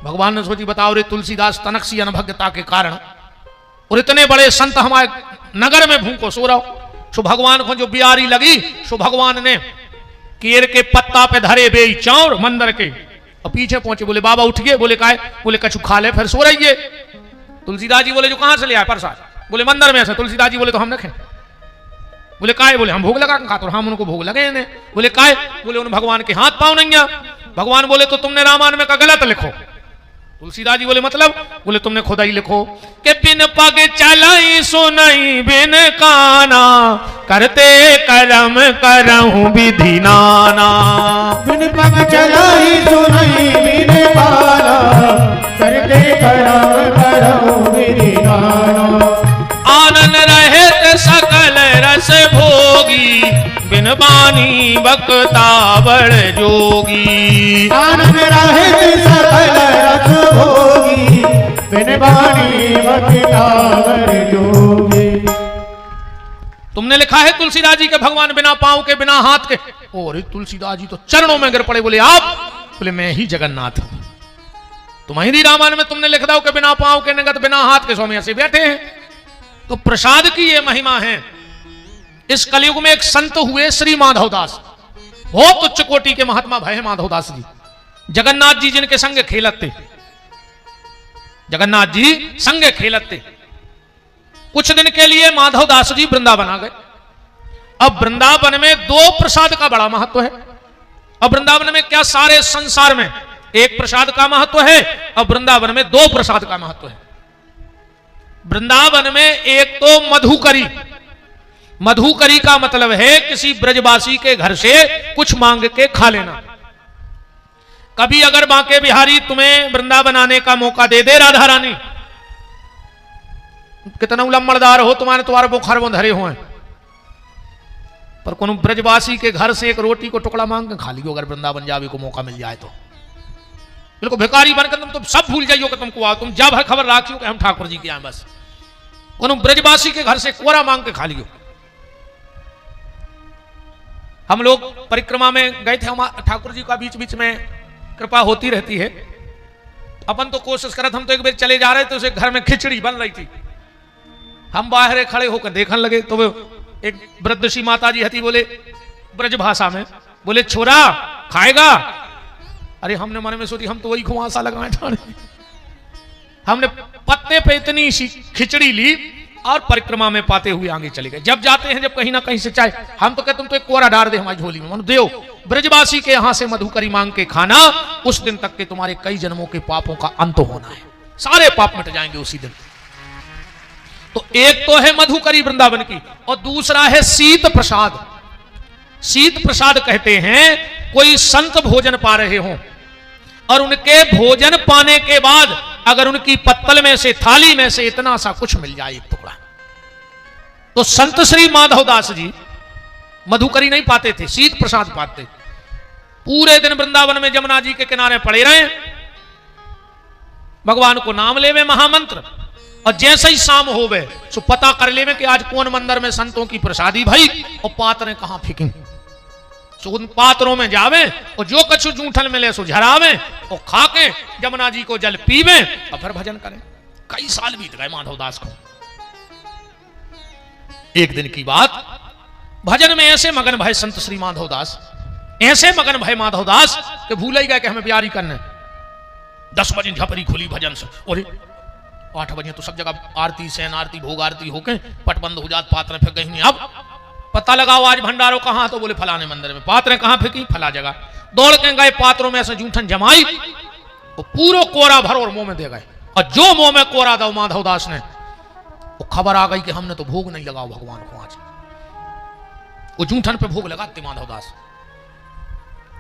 भगवान ने सोची बताओ रे तुलसीदास तनकसी अनभग्यता के कारण और इतने बड़े संत हमारे नगर में भूखो सो रहा सो भगवान को जो बियारी लगी सो भगवान ने केर के पत्ता पे धरे बे चाउर मंदिर के और पीछे पहुंचे बोले बाबा उठ गए बोले काहे बोले कछु खा ले फिर सो रही है तुलसीदास जी बोले जो कहां से ले आए प्रसाद बोले मंदिर में से तुलसीदास जी बोले तो हम रखें बोले काहे बोले हम भोग लगा खा तो हम उनको भोग लगे ने बोले काहे बोले उन भगवान के हाथ पांव नहीं है भगवान बोले तो तुमने रामायण में का गलत लिखो तुलसीदास जी बोले मतलब बोले तुमने खुदा ही लिखो कि बिन पग चलाई सुनई बिन काना करते करम करहूं विधि नाना बिन पग चलाई सुनई बिन काना करते करम करहूं विधि नाना आनंद रहत सकल रस भोगी बिन बानी बक्ता बड़ जोगी आनंद रहत सकल रस भोगी बिन बानी बक्ता बड़ जोगी तुमने लिखा है तुलसीदास जी के भगवान बिना पांव के बिना हाथ के और तुलसीदास जी तो चरणों में गिर पड़े बोले आप बोले मैं ही जगन्नाथ हूं तुम्हारी रामायण में तुमने लिख दो कि बिना पांव के नगत बिना हाथ के स्वामी ऐसे बैठे हैं तो प्रसाद की ये महिमा है इस कलयुग में एक संत हुए श्री माधवदास बहुत उच्च कोटि के महात्मा भय माधवदास जी जगन्नाथ जी जिनके संग खेलत थे जगन्नाथ जी संग खेलत थे कुछ दिन के लिए माधवदास जी वृंदावन आ गए अब वृंदावन में 2 प्रसाद का बड़ा महत्व है अब वृंदावन में क्या सारे संसार में एक प्रसाद का महत्व है अब वृंदावन में 2 प्रसाद का महत्व है वृंदावन में एक तो मधुकरी मधुकरी का मतलब है किसी ब्रजवासी के घर से कुछ मांग के खा लेना कभी अगर बांके बिहारी तुम्हें वृंदावन आने का मौका दे दे राधा रानी कितना उलम्बड़दार हो तुम्हारे बुखार वो धरे हुए पर कोनो ब्रजवासी के घर से एक रोटी को टुकड़ा मांग के खा लियो अगर वृंदावन जावे को मौका मिल जाए तो। बिल्कुल भिखारी बनकर तुम तो सब भूल जाइयो कि तुमको आओ, तुम जा भर खबर राखियो कि हम ठाकुर जी के आए बस। कोनो ब्रजवासी के घर से कोरा मांग के खा लियो। हम लोग परिक्रमा में गए थे, हम ठाकुर जी का बीच बीच में कृपा होती रहती है। अपन तो कोशिश करत, हम तो एक बार चले जा रहे थे, उसे घर में खिचड़ी बन रही थी। हम बाहर खड़े होकर देखने लगे तो वो एक वृद्धशी माता जी हती, बोले ब्रज भाषा में, बोले छोरा खाएगा? अरे हमने मन में सोची हम तो वही खुआसा लगाए ठाणे। हमने पत्ते पे इतनी सी खिचड़ी ली और परिक्रमा में पाते हुए आगे चले गए। जब जाते हैं जब कहीं ना कहीं से चाहे, हम तो कहते तुम तो एक कोरा डाल दे हमारी झोली में, मनु देव ब्रजवासी के यहां से मधुकरी मांग के खाना, उस दिन तक के तुम्हारे कई जन्मों के पापों का अंत होना है, सारे पाप मिट जाएंगे उसी दिन। तो एक तो है मधुकरी वृंदावन की, और दूसरा है शीत प्रसाद। शीत प्रसाद कहते हैं कोई संत भोजन पा रहे हों और उनके भोजन पाने के बाद अगर उनकी पत्तल में से, थाली में से इतना सा कुछ मिल जाए एक टुकड़ा, तो संत श्री माधवदास जी मधुकरी नहीं पाते थे, शीत प्रसाद पाते। पूरे दिन वृंदावन में जमुना जी के किनारे पड़े रहे, भगवान को नाम लेवे महामंत्र, और जैसे ही शाम होवे सो पता कर लेवे कि आज कौन मंदिर में संतों की प्रसादी भाई, और पात्रें कहां फेंकी, सो उन पात्रों में जावे और जो कछु जूठन मिले सो झरावे और खा के जमुना जी को जल पीवे और फिर भजन करें। कई साल बीत गए माधवदास को। एक दिन की बात, भजन में ऐसे मगन भय संत श्री माधवदास, ऐसे मगन भय माधवदास कि भूल ही गए कि हमें प्यारी करने। 10 बजे झपरी खुली भजन से, और 8 बजे तो सब जगह आरती, सैन आरती, भोग आरती होके पट बंद हो जात, पात्र फेंक गई। अब पता लगाओ आज भंडारो कहां, तो बोले फलाने मंदिर में। पात्र कहां फेंकी? फला जगह। दौड़ के गए, पात्रों में से जूठन जमाई तो पूरा कोरा भर और मुंह में दे गए, और जो मुंह में कोरा दो माधवदास ने, वो खबर आ गई कि हमने तो भोग नहीं लगाओ भगवान को आज। वो जूठन पे भोग लगाते माधवदास,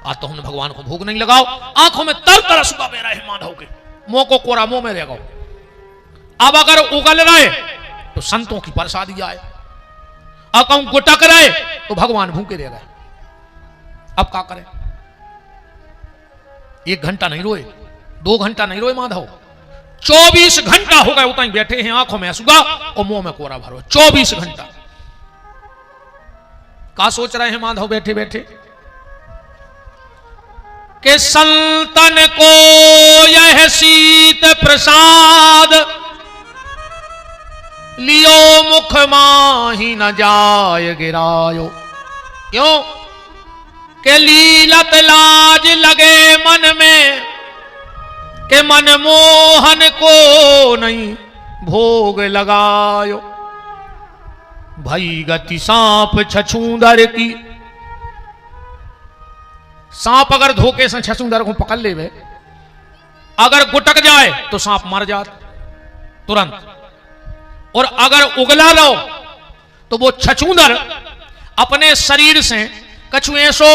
आज तो हमने भगवान को भोग नहीं लगाओ। आंखों में तर तर सुबह बह रहे माधव के, मुंह को कोरा मुंह में देगा। अब अगर उगल रहे तो संतों की प्रसादी आए, और कहूं गुटक रहे तो भगवान भूखे रह गए। अब क्या करें? 1 घंटा नहीं रोए, 2 घंटा नहीं रोए माधव, 24 घंटा हो गए उतना ही बैठे हैं, आंखों में आंसू और मुंह में कोरा भरो। 24 घंटा क्या सोच रहे हैं माधव बैठे बैठे कि संतन को यह शीत प्रसाद लियो मुख माही न जाय गिरायो। क्यों? के लीलत लाज लगे मन में, के मन मोहन को नहीं भोग लगायो। भई गति सांप छछूंदर की, सांप अगर धोखे से छछूंदर को पकड़ ले, अगर गुटक जाए तो सांप मर जाता तुरंत, और अगर उगला रहो तो वो छछूंदर अपने शरीर से कछु ऐसो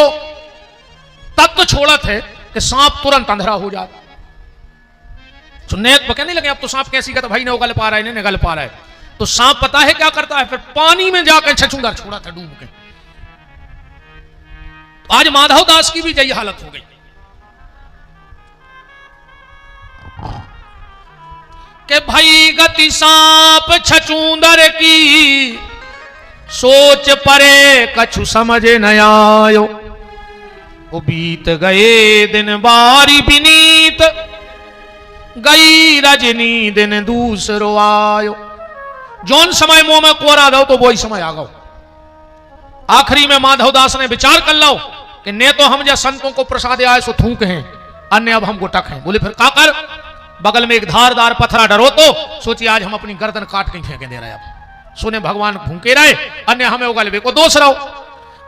तत्व छोड़त है कि सांप तुरंत अंधेरा हो जाता। सुनने पता नहीं लगे अब तो सांप कैसी का, तो भाई ने उगल पा रहा है, नहीं निगल पा रहा है, तो सांप पता है क्या करता है, फिर पानी में जाकर छछूंदर छोड़ा था डूब के। तो आज माधवदास की भी यही हालत हो गई। के भाई गति सांप छछूंदर की, सोच परे कछु समझ न आयो। वो बीत गए दिन बारी बिनीत, गई रजनी दिन दूसरो आयो। जौन समय मुंह में कोरा दो तो वही समय आ गो। आखिरी में माधवदास ने विचार कर लो कि ने तो हम जैसे संतों को प्रसाद आए सो थूक हैं, अन्य अब हम गुटक हैं। बोले फिर का कर? बगल में एक धारदार पत्थरा डरो तो सोचिए आज हम अपनी गर्दन काट के फेंके दे रहे। अब सुने भगवान भूखे रहे, अन्य हमें उगलवे को दोष रहो।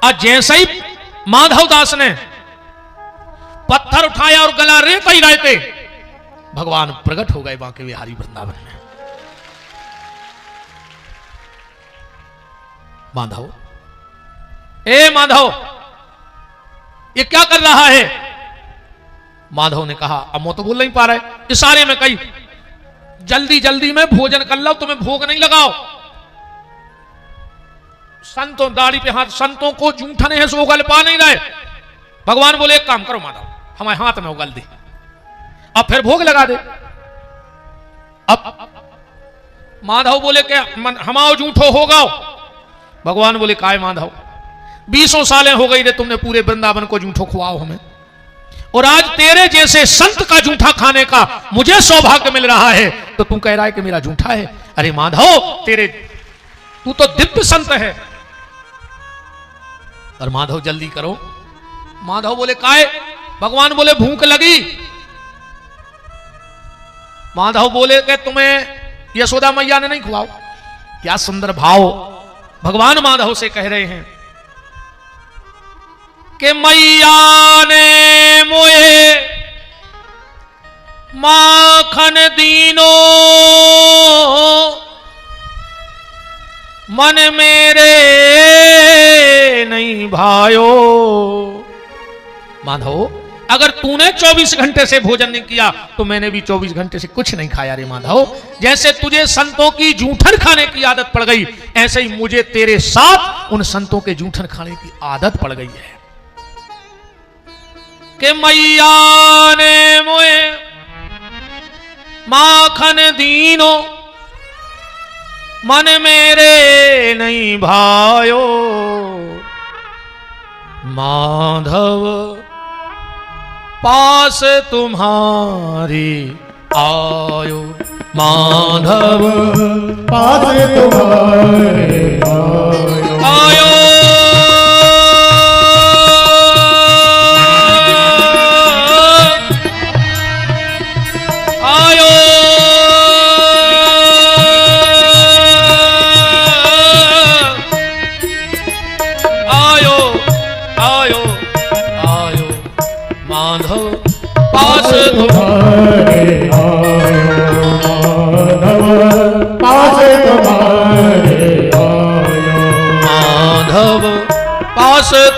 आज जैसे ही माधवदास ने पत्थर उठाया और गला रेत ही रहते, भगवान प्रकट हो गए बांके बिहारी वृंदावन में। माधव, ए माधव, ये क्या कर रहा है? माधव ने कहा, अब वो तो बोल नहीं पा रहे, इशारे में कही जल्दी जल्दी में भोजन कर लो, तुम्हें भोग नहीं लगाओ। संतों दाढ़ी पे हाथ, संतों को जूठन है सो उगल पा नहीं रहे। भगवान बोले एक काम करो माधव, हमारे हाथ में उगल दे, अब फिर भोग लगा दे। अब माधव बोले क्या हमाओ जूठो होगा। भगवान बोले काय माधव, 20 सालें हो गई रे तुमने पूरे वृंदावन को जूठो खुआओ हमें, और आज तेरे जैसे संत का जूठा खाने का मुझे सौभाग्य मिल रहा है, तो तू कह रहा है कि मेरा जूठा है। अरे माधव तू तो दिव्य संत है। और माधव जल्दी करो। माधव बोले काय? भगवान बोले भूख लगी। माधव बोले कि तुम्हें यशोदा मैया ने नहीं खुआओ। क्या सुंदर भाव भगवान माधव से कह रहे हैं कि मैया ने मोए माखन दीनो, मन मेरे नहीं भायो। माधव अगर तूने 24 घंटे से भोजन नहीं किया तो मैंने भी 24 घंटे से कुछ नहीं खाया रे माधव। जैसे तुझे संतों की जूठन खाने की आदत पड़ गई, ऐसे ही मुझे तेरे साथ उन संतों के जूठन खाने की आदत पड़ गई है। कि मैया ने मोए माखन दीनो, मन मेरे नहीं भायो। माधव पास तुम्हारी आयो, माधव पास तुम्हारे आयो।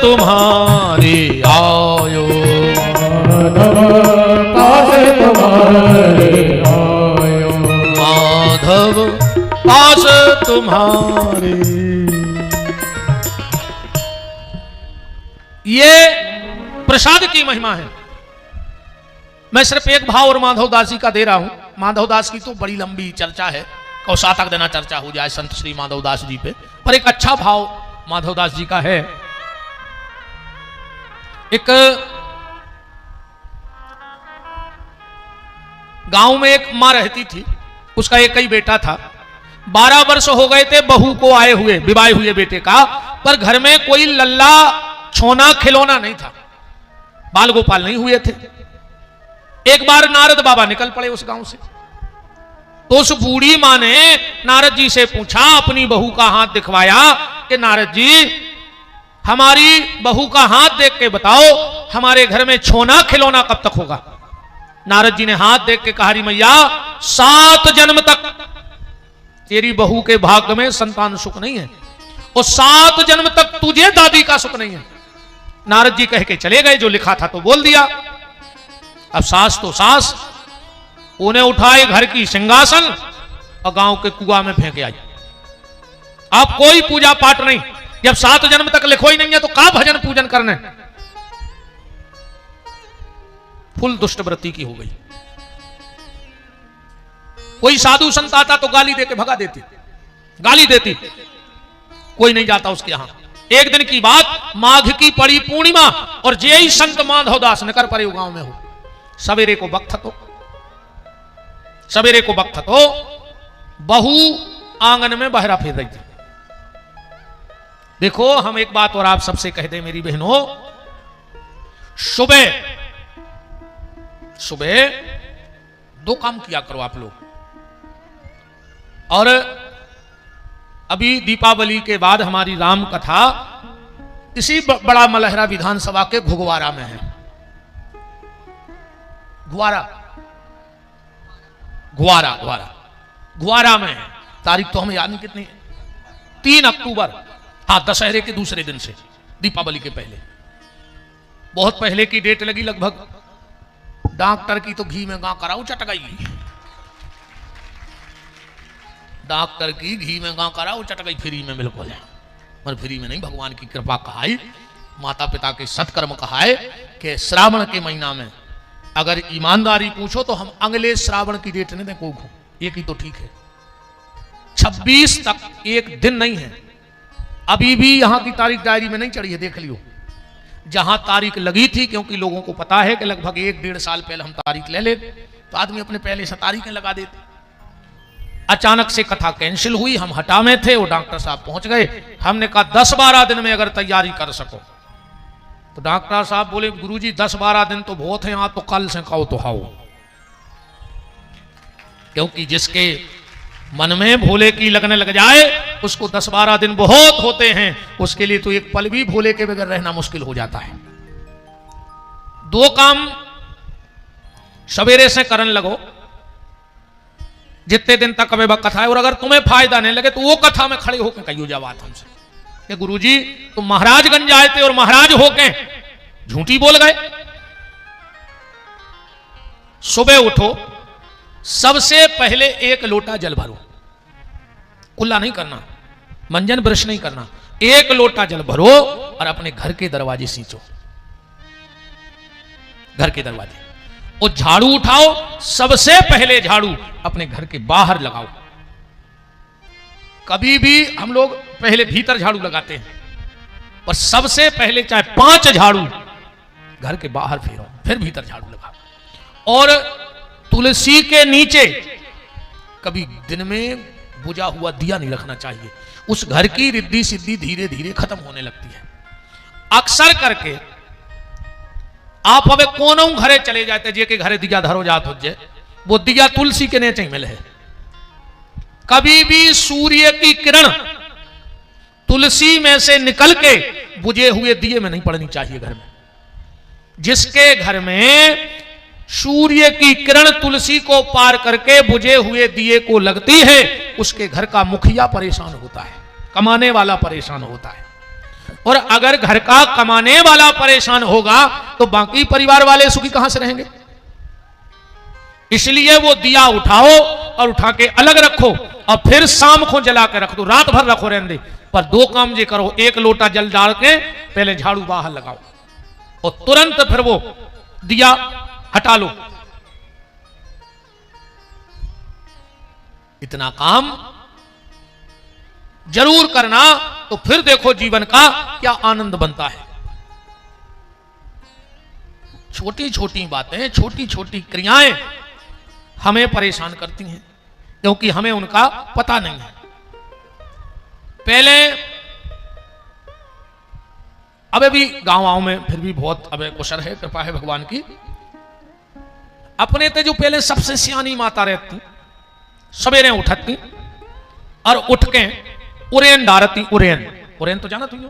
तुम्हारे आयो, पास तुम्हारे आयो, माधव पास तुम्हारे। ये प्रसाद की महिमा है। मैं सिर्फ एक भाव और माधव दास जी का दे रहा हूं। माधव दास की तो बड़ी लंबी चर्चा है, कौसा तक देना चर्चा हो जाए संत श्री माधव दास जी पे, पर एक अच्छा भाव माधव दास जी का है। एक गांव में एक मां रहती थी, उसका एक ही बेटा था। 12 वर्ष हो गए थे बहू को आए हुए, विवाह हुए बेटे का, पर घर में कोई लल्ला छोना खिलौना नहीं था, बाल गोपाल नहीं हुए थे। एक बार नारद बाबा निकल पड़े उस गांव से, तो उस बूढ़ी मां ने नारद जी से पूछा, अपनी बहू का हाथ दिखवाया कि नारद जी हमारी बहू का हाथ देख के बताओ हमारे घर में छोना खिलौना कब तक होगा। नारद जी ने हाथ देख के कहा, मैया 7 जन्म तक तेरी बहू के भाग्य में संतान सुख नहीं है, और 7 जन्म तक तुझे दादी का सुख नहीं है। नारद जी कह के चले गए, जो लिखा था तो बोल दिया। अब सास तो सास, उन्हें उठाए घर की सिंहासन और गांव के कुआं में फेंक आई। अब कोई पूजा पाठ नहीं, जब 7 जन्म तक लिखो ही नहीं है तो का भजन पूजन करने। फुल दुष्टवृत्ति की हो गई। कोई साधु संत आता तो गाली देके भगा देती, गाली देती, कोई नहीं जाता उसके यहां। एक दिन की बात, माघ की पड़ी पूर्णिमा, और जे ही संत माधव दास निकर परे गांव में हो। सवेरे को वक्त तो, सवेरे को वक्त तो बहू आंगन में बहरा फिर रही थी। देखो हम एक बात और आप सबसे कह दें मेरी बहनों, सुबह सुबह 2 काम किया करो आप लोग। और अभी दीपावली के बाद हमारी राम कथा इसी बड़ा मलहरा विधानसभा के घुगवारा में है। घुआरा में है। तारीख तो हमें याद नहीं कितनी है, 3 अक्टूबर, हाँ, दशहरे के दूसरे दिन से, दीपावली के पहले, बहुत पहले की डेट लगी लगभग। डॉक्टर की तो घी में गां कराऊ चट गई, डॉक्टर की घी में गां कराऊ चट गई फ्री में बिल्कुल। मन फ्री में नहीं, भगवान की कृपा कहाई, माता पिता के सत्कर्म कहाए कि श्रावण के महीना में अगर ईमानदारी पूछो तो हम अगले श्रावण की डेट नहीं दें को, एक ही तो ठीक है, 26 तक एक दिन नहीं है, अभी भी यहां की तारीख डायरी में नहीं चढ़ी है, देख लियो। जहां तारीख लगी थी, क्योंकि लोगों को पता है कि लगभग 1-1.5 साल पहले हम तारीख ले लेते, तो आदमी अपने पहले से तारीखें लगा देते। अचानक से कथा कैंसिल हुई, हम हटा में थे, वो डॉक्टर साहब पहुंच गए, हमने कहा 10-12 दिन में अगर तैयारी कर सको, तो डॉक्टर साहब बोले गुरुजी 10-12 दिन तो बहुत है, आप तो कल से कहो तो हाओ, क्योंकि जिसके मन में भोले की लगने लग जाए उसको 10-12 दिन बहुत होते हैं, उसके लिए तो एक पल भी भोले के बगैर रहना मुश्किल हो जाता है। 2 काम सवेरे से करन लगो, जितने दिन तक अबे कथा है, और अगर तुम्हें फायदा नहीं लगे तो वो कथा में खड़े होकर कहियो जा बात हमसे कि गुरुजी तुम महाराजगंज आए थे और महाराज होके झूठी बोल गए। सुबह उठो, सबसे पहले 1 लोटा जल भरो, कुल्ला नहीं करना, मंजन ब्रश नहीं करना, 1 लोटा जल भरो और अपने घर के दरवाजे सींचो, घर के दरवाजे, और झाड़ू उठाओ, सबसे पहले झाड़ू अपने घर के बाहर लगाओ। कभी भी हम लोग पहले भीतर झाड़ू लगाते हैं, और सबसे पहले चाहे 5 झाड़ू घर के बाहर फेरो, फिर भीतर झाड़ू लगाओ। और तुलसी के नीचे कभी दिन में बुझा हुआ दिया नहीं रखना चाहिए, उस घर की रिद्धि सिद्धि धीरे धीरे खत्म होने लगती है। अक्सर करके आप अबे कोनो घरे चले जाते, जे के घरे दिया धरो जात हो जाए, वो दिया तुलसी के नीचे मिले है। कभी भी सूर्य की किरण तुलसी में से निकल के बुझे हुए दिए में नहीं पड़नी चाहिए घर में। जिसके घर में सूर्य की किरण तुलसी को पार करके बुझे हुए दिए को लगती है, उसके घर का मुखिया परेशान होता है, कमाने वाला परेशान होता है। और अगर घर का कमाने वाला परेशान होगा तो बाकी परिवार वाले सुखी कहां से रहेंगे। इसलिए वो दिया उठाओ और उठा के अलग रखो, और फिर शाम को जला के रख दो, रात भर रखो रहने दे, पर 2 काम ये करो, 1 लोटा जल डाल के पहले झाड़ू बाहर लगाओ और तुरंत फिर वो दिया हटा लो। इतना काम जरूर करना, तो फिर देखो जीवन का क्या आनंद बनता है। छोटी छोटी बातें, छोटी छोटी क्रियाएं हमें परेशान करती हैं, क्योंकि हमें उनका पता नहीं है। पहले अबे भी गांव में फिर भी बहुत अबे कुशल है, कृपा है भगवान की। अपने ते जो पहले सबसे सियानी माता रहती, सवेरे उठती और उठ के उरेन डारती। उरेन तो जाना तुम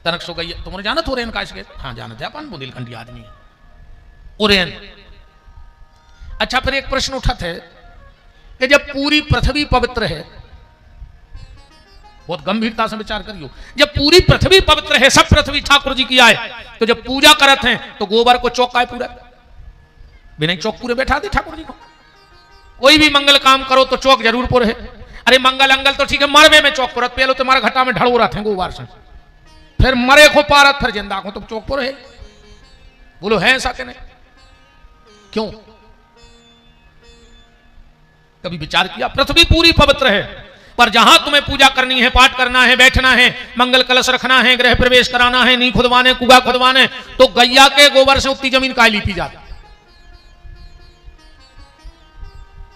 तनक सो गई, तुमने जाना तो उरेन का इसके? हाँ जाना थे, अपन बुंदेलखंडी आदमी है। उरेन। अच्छा, फिर एक प्रश्न उठा थे कि जब पूरी पृथ्वी पवित्र है, बहुत गंभीरता से विचार करियो, जब पूरी पृथ्वी पवित्र है, सब पृथ्वी ठाकुर जी की आए, तो जब पूजा करते हैं तो गोबर को चौक है पूरा, बिना चौक पूरे बैठा दे ठाकुर जी को। कोई भी मंगल काम करो तो चौक जरूर पुर है। अरे मंगल अंगल तो ठीक है, मरवे में चौक पुरत, पहले तुम्हारे घटा में ढड़ो रहे गोबर से, फिर मरे को पारत, फिर जिंदा को तो चौक पुर है। बोलो है ऐसा कि नहीं? क्यों? कभी विचार किया? पृथ्वी पूरी पवित्र है, पर जहां तुम्हें पूजा करनी है, पाठ करना है, बैठना है, मंगल कलश रखना है, गृह प्रवेश कराना है, नी खुदवाने, कुआ खुदवाने, तो गैया के गोबर से उतनी जमीन काय लीपी जाती।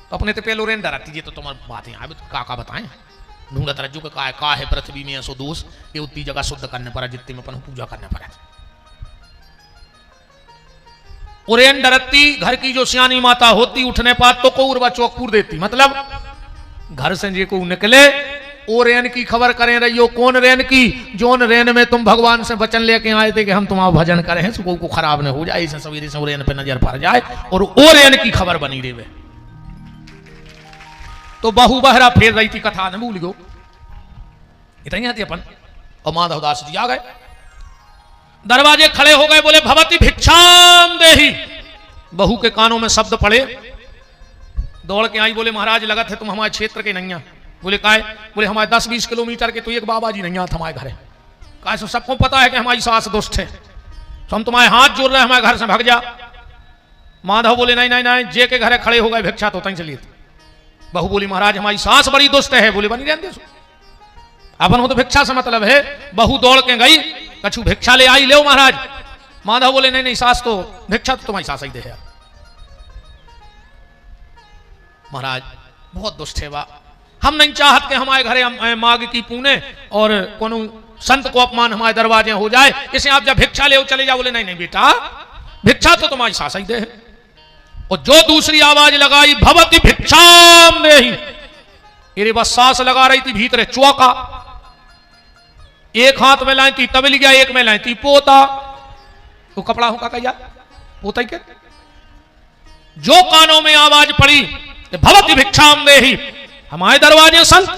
तो अपने तो पहले रेन डराती जी, तो तुम्हारी बात है का बताएं, ढूंढत रज्जू का है पृथ्वी में ऐसो दोष, ये उतनी जगह शुद्ध करने पड़ा जितने में अपन पूजा करने पड़ा। उरेन डरती, घर की जो सियानी माता होती, उठने पात तो को उर्वा चौकपुर देती, मतलब घर से जे को निकले ओ रेन की खबर करें रहियो। कौन रेन की? जोन रेन में तुम भगवान से वचन लेके आए थे कि हम तुम्हारा भजन करें, सुबह को खराब न हो जाए, इसे सवेरे से रेन पे नजर पड़ जाए और ओ रेन की खबर बनी रहे। तो बहु बहरा फेर रही थी, कथा न भूल गो, इतनी आती अपन। और माधवदास जी आ गए, दरवाजे खड़े हो गए, बोले भवती भिक्षाम देही। बहू के कानों में शब्द पड़े, दौड़ के आई, बोले महाराज लगत है तुम हमारे क्षेत्र के नहीं, बोले काय? बोले हमारे 10-20 किलोमीटर के तो एक बाबा जी नहीं आते हमारे घर है। काय सो सबको पता है कि हमारी सास दुष्ट है, तो हम तुम्हारे हाथ जोड़ रहे हैं, हमारे घर से भाग जा। माधव बोले नहीं नहीं नहीं, जे के घरे खड़े हो गए भिक्षा तो तहीं चलिए। बहू बोली महाराज हमारी सास बड़ी दुष्ट है। बोले बनी रहने दो, अपन हो तो भिक्षा से मतलब है। बहू दौड़ के गई, कछु भिक्षा ले आई, ले महाराज। माधव बोले नहीं नहीं, सास तो भिक्षा तो तुम्हारी सास ही दे है। महाराज बहुत दुष्ट है बा, हम नहीं चाहत के हमारे घरे माग की पूने और कोनो संत को अपमान हमारे दरवाजे हो जाए, इसे आप जब भिक्षा ले चले जाओ। बोले नहीं नहीं बेटा, भिक्षा तो तुम्हारी सास ही दे है। और जो दूसरी आवाज लगाई भवती भिक्षाम देहि, ये बस सास लगा रही थी भीतर चौका, एक हाथ में लाई थी तबलिया, एक में लाई थी पोता। तो कपड़ा होगा क्या पोता ही के? जो कानों में आवाज पड़ी भवती भिक्षाम देहि, हमारे दरवाजे संत,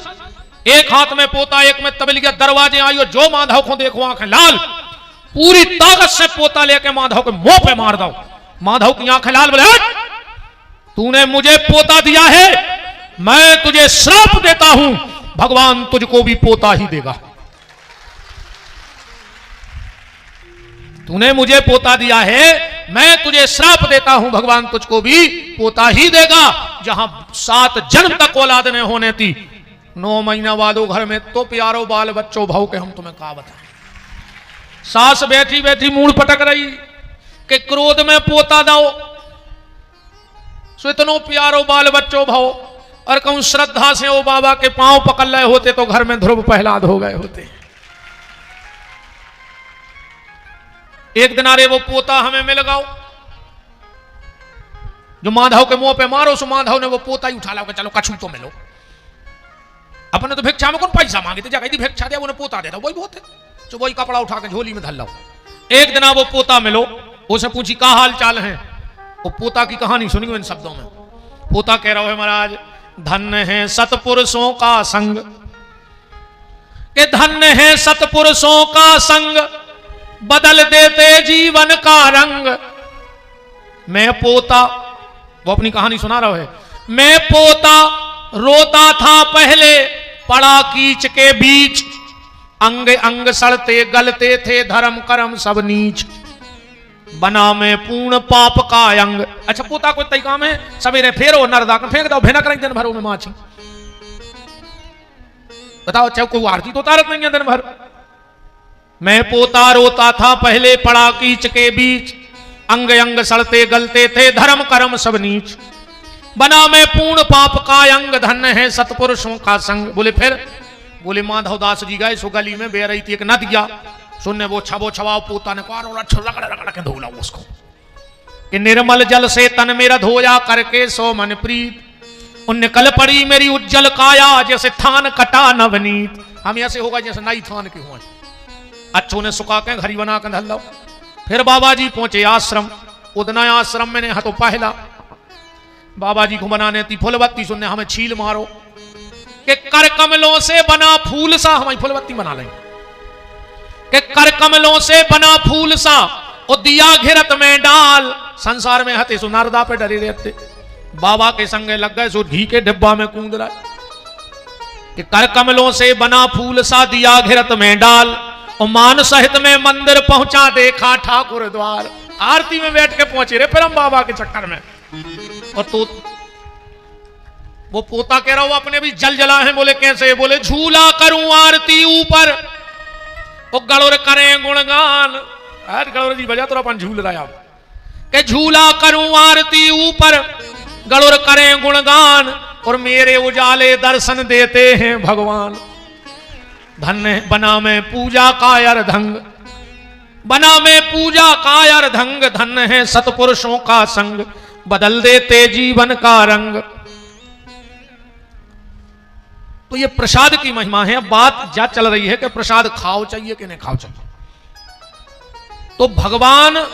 एक हाथ में पोता एक में तबलिया, दरवाजे आई और जो माधव को देखो आंखें लाल, पूरी ताकत से पोता लेके माधव के मुंह पे मार दो। माधव की आंखें लाल। बोले तूने मुझे पोता दिया है, मैं तुझे श्राप देता हूं, भगवान तुझको भी पोता ही देगा। तूने मुझे पोता दिया है, मैं तुझे श्राप देता हूं, भगवान तुझको भी पोता ही देगा। जहां 7 जन्म तक औलाद ने होने थी, 9 महीना वादो घर में तो प्यारो बाल बच्चों भाव के हम तुम्हें कहा बताएं। सास बैठी बैठी मूड पटक रही कि क्रोध में पोता दो, सो इतनो प्यारो बाल बच्चों भाव, और कहूं श्रद्धा से वो बाबा के पांव पकड़ रहे होते तो घर में ध्रुव प्रहलाद हो गए होते। एक दिन अरे वो पोता हमें मिल गया जो माधव के मुंह पे मारो, सो माधव ने वो पोता ही उठा ला, चलो कछु तो मिलो। अपने तो भिक्षा में कौन पैसा मांगे थे, जगह भिक्षा दिया उन्हें पोता देता, वही बहुत है। तो वही कपड़ा उठा के झोली में धर लो। एक दिन वो पोता मिलो, उसे पूछी का हाल चाल है। वो पोता की कहानी सुनी इन शब्दों में। पोता कह रहा है महाराज धन्य है सतपुरुषों का संग, के धन्य है सतपुरुषों का संग, बदल देते जीवन का रंग। मैं पोता, वो अपनी कहानी सुना रहा है, मैं पोता रोता था पहले पड़ा कीच के बीच, अंग अंग सड़ते गलते थे धर्म कर्म सब नीच, बना में पूर्ण पाप का अंग। अच्छा पोता कोई तय काम है, सवेरे फेरो नरदा कर फेंक दो, भेना करें दिन भर में माछी। बताओ चाहे कोई आरती तो उतारत नहीं है दिन भर। मैं पोता रोता था पहले पड़ा कीच के बीच, अंग अंग सड़ते गलते थे धर्म कर्म सब नीच, बना में पूर्ण पाप का अंग, धन्य है सतपुरुषों का संग। बोले फिर? बोले माधव दास जी गए सो गली में बह रही थी एक नदिया, सुनने वो छबो छवाओ, पोता ने रगड़ रगड़ के धोला उसको कि निर्मल जल से तन मेरा धोया करके सो मन प्रीत, उन कल पड़ी मेरी उज्जवल काया जैसे थान कटा नवनीत। हम ऐसे होगा जैसे नई थान के हुए, अच्छों ने सुखा के घड़ी बना के धल लो। फिर बाबा जी पहुंचे आश्रम, उदना आश्रम में ने हतो पहला बाबा जी को बनाने थी फूलबत्ती, सुनने हमें छील मारो कि कर कमलों से बना फूल सा, हमारी फूलबत्ती बना लेंगे कि कर कमलों से बना फूल सा, और दिया घिरत में डाल। संसार में हते सो नारदा पे डरे रहते, बाबा के संगे लग गए सो घी के डिब्बा में कूद रहा कि कर कमलों से बना फूल सा, दिया घिरत में डाल, और मान सहित में मंदिर पहुंचा देखा ठाकुर द्वार। आरती में बैठ के पहुंचे रे फिर हम बाबा के चक्कर में। और तो वो पोता कह रहा हो अपने भी जल जला है। बोले कैसे? बोले झूला करूं आरती ऊपर, और गड़ोर करें गुणगान। आज गड़ोर जी बजा तो अपन झूल रहा है कि झूला करूं आरती ऊपर, गड़ोर करें गुणगान, और मेरे उजाले दर्शन देते हैं भगवान। धन्य बना में पूजा का अर्धंग, बना में पूजा का अर्धंग, धन्य है सतपुरुषों का संग, बदल देते जीवन का रंग। तो ये प्रसाद की महिमा है। बात जा चल रही है कि प्रसाद खाओ चाहिए कि नहीं खाओ चाहिए। तो भगवान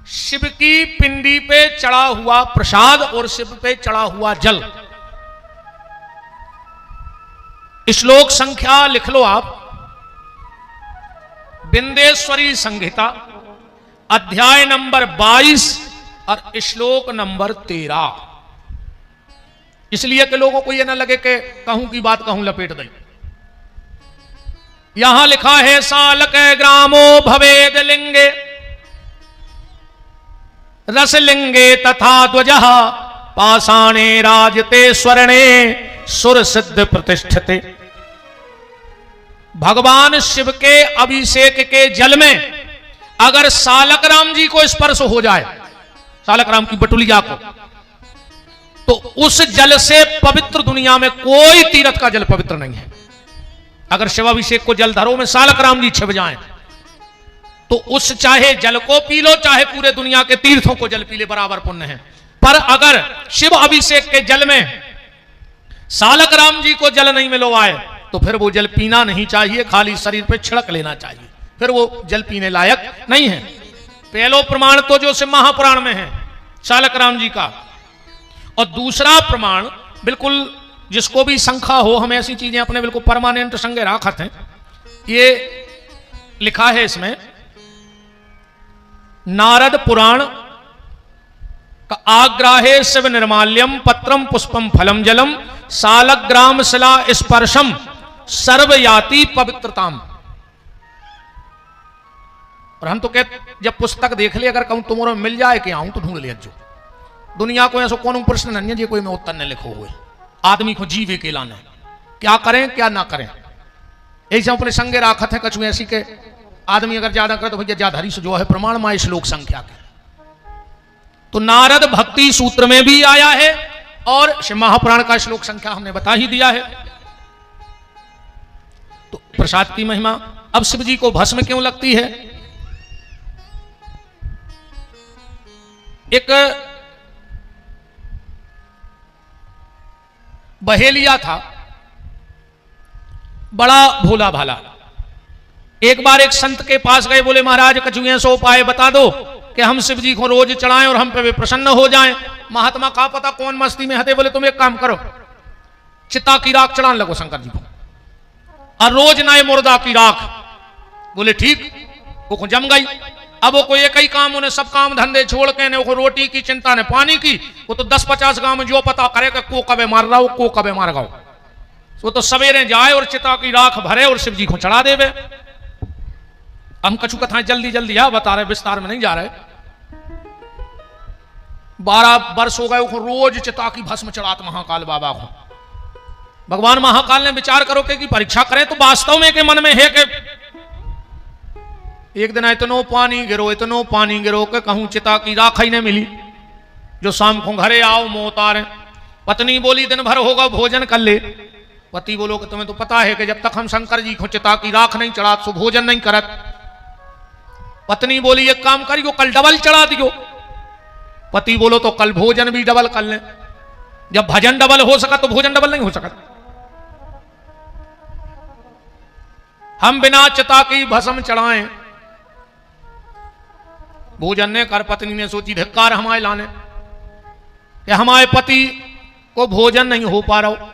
शिव की पिंडी पे चढ़ा हुआ प्रसाद और शिव पे चढ़ा हुआ जल, श्लोक संख्या लिख लो आप, बिंदेश्वरी संहिता अध्याय नंबर 22 और श्लोक नंबर 13। इसलिए कि लोगों को यह ना लगे कि कहूं की बात कहूं लपेट दई। यहां लिखा है सालक ग्रामो भवेद लिंगे रसलिंगे तथा ध्वजः पाषाणे राजते स्वर्णे सुर सिद्ध प्रतिष्ठिते। भगवान शिव के अभिषेक के जल में अगर सालक राम जी को स्पर्श हो जाए, सालक राम की बटुलिया को, तो उस जल से पवित्र दुनिया में कोई तीर्थ का जल पवित्र नहीं है। अगर शिवाभिषेक को जल धरो में सालक राम जी छिप जाएं तो उस चाहे जल को पी लो चाहे पूरे दुनिया के तीर्थों को जल पी ले, बराबर पुण्य है। पर अगर शिव अभिषेक के जल में सालक राम जी को जल नहीं मिलवाए तो फिर वो जल पीना नहीं चाहिए, खाली शरीर पे छिड़क लेना चाहिए, फिर वो जल पीने लायक नहीं है। पहलो प्रमाण तो जो शिव महापुराण में है सालक राम जी का, और दूसरा प्रमाण बिल्कुल जिसको भी शंका हो, हम ऐसी चीजें अपने बिल्कुल परमानेंट संगे राखत हैं। ये लिखा है इसमें नारद पुराण का आग्राहे शिव निर्माल्यम पत्रम पुष्पम फलम जलम सालग्राम शिला स्पर्शम सर्वयाति पवित्रताम। और हम तो कहते जब पुस्तक देख ले, अगर कहूं तुम्हारे मिल जाए कि आऊं तो ढूंढ लिया जो दुनिया को ऐसा कौन प्रश्न नहीं है जी कोई में उत्तर न लिखो हुए। आदमी को जीवे के लाना क्या करें क्या ना करें, ऐसे अपने संगे राखत है कछु ऐसी के आदमी अगर ज्यादा करे तो भैया ज्यादा से जो है प्रमाण माय श्लोक संख्या के। तो नारद भक्ति सूत्र में भी आया है और शिव महापुराण का श्लोक संख्या हमने बता ही दिया है। तो प्रसाद की महिमा। अब शिव जी को भस्म क्यों लगती है? एक बहेलिया था, बड़ा भोला भाला। एक बार एक संत के पास गए, बोले महाराज कछु ऐसा उपाय बता दो कि हम शिव जी को रोज चढ़ाएं और हम पे वे प्रसन्न हो जाएं। महात्मा का पता कौन मस्ती में हते, बोले तुम एक काम करो चिता की राख चढ़ाने लगो शंकर जी को और रोज नए मुर्दा की राख। बोले ठीक, वो जम गई। अब वो कोई एक ही काम, उन्हें सब काम धंधे छोड़ के ने रोटी की चिंता ने पानी की, वो तो 10-50 गांव में जो पता करे कि को कबे मार रहा हो को कबे मार गाओ, वो तो सवेरे जाए और चिता की राख भरे और शिव जी को चढ़ा देवे। हम कछु कथाएं जल्दी जल्दी है बता रहे, विस्तार में नहीं जा रहे। 12 वर्ष हो गए वो रोज चिता की भस्म चढ़ात महाकाल बाबा को। भगवान महाकाल ने विचार करो कि परीक्षा करें तो वास्तव में के मन में है कि एक दिन इतनो पानी गिरो के कहूं चिता की राख ही नहीं मिली, जो शाम को घरे आओ मुंह उतारे। पत्नी बोली दिन भर होगा भोजन कर ले। पति बोलो कि तुम्हें तो पता है कि जब तक हम शंकर जी को चिता की राख नहीं चढ़ा तो भोजन नहीं करत। पत्नी बोली एक काम करियो कल डबल चढ़ा दियो। पति बोलो तो कल भोजन भी डबल कर ले। जब भजन डबल हो सका तो भोजन डबल नहीं हो सका। हम बिना चिता की भस्म चढ़ाएं भोजन ने कर। पत्नी ने सोची धिक्कार हमारे लाने कि हमारे पति को भोजन नहीं हो पा रहा।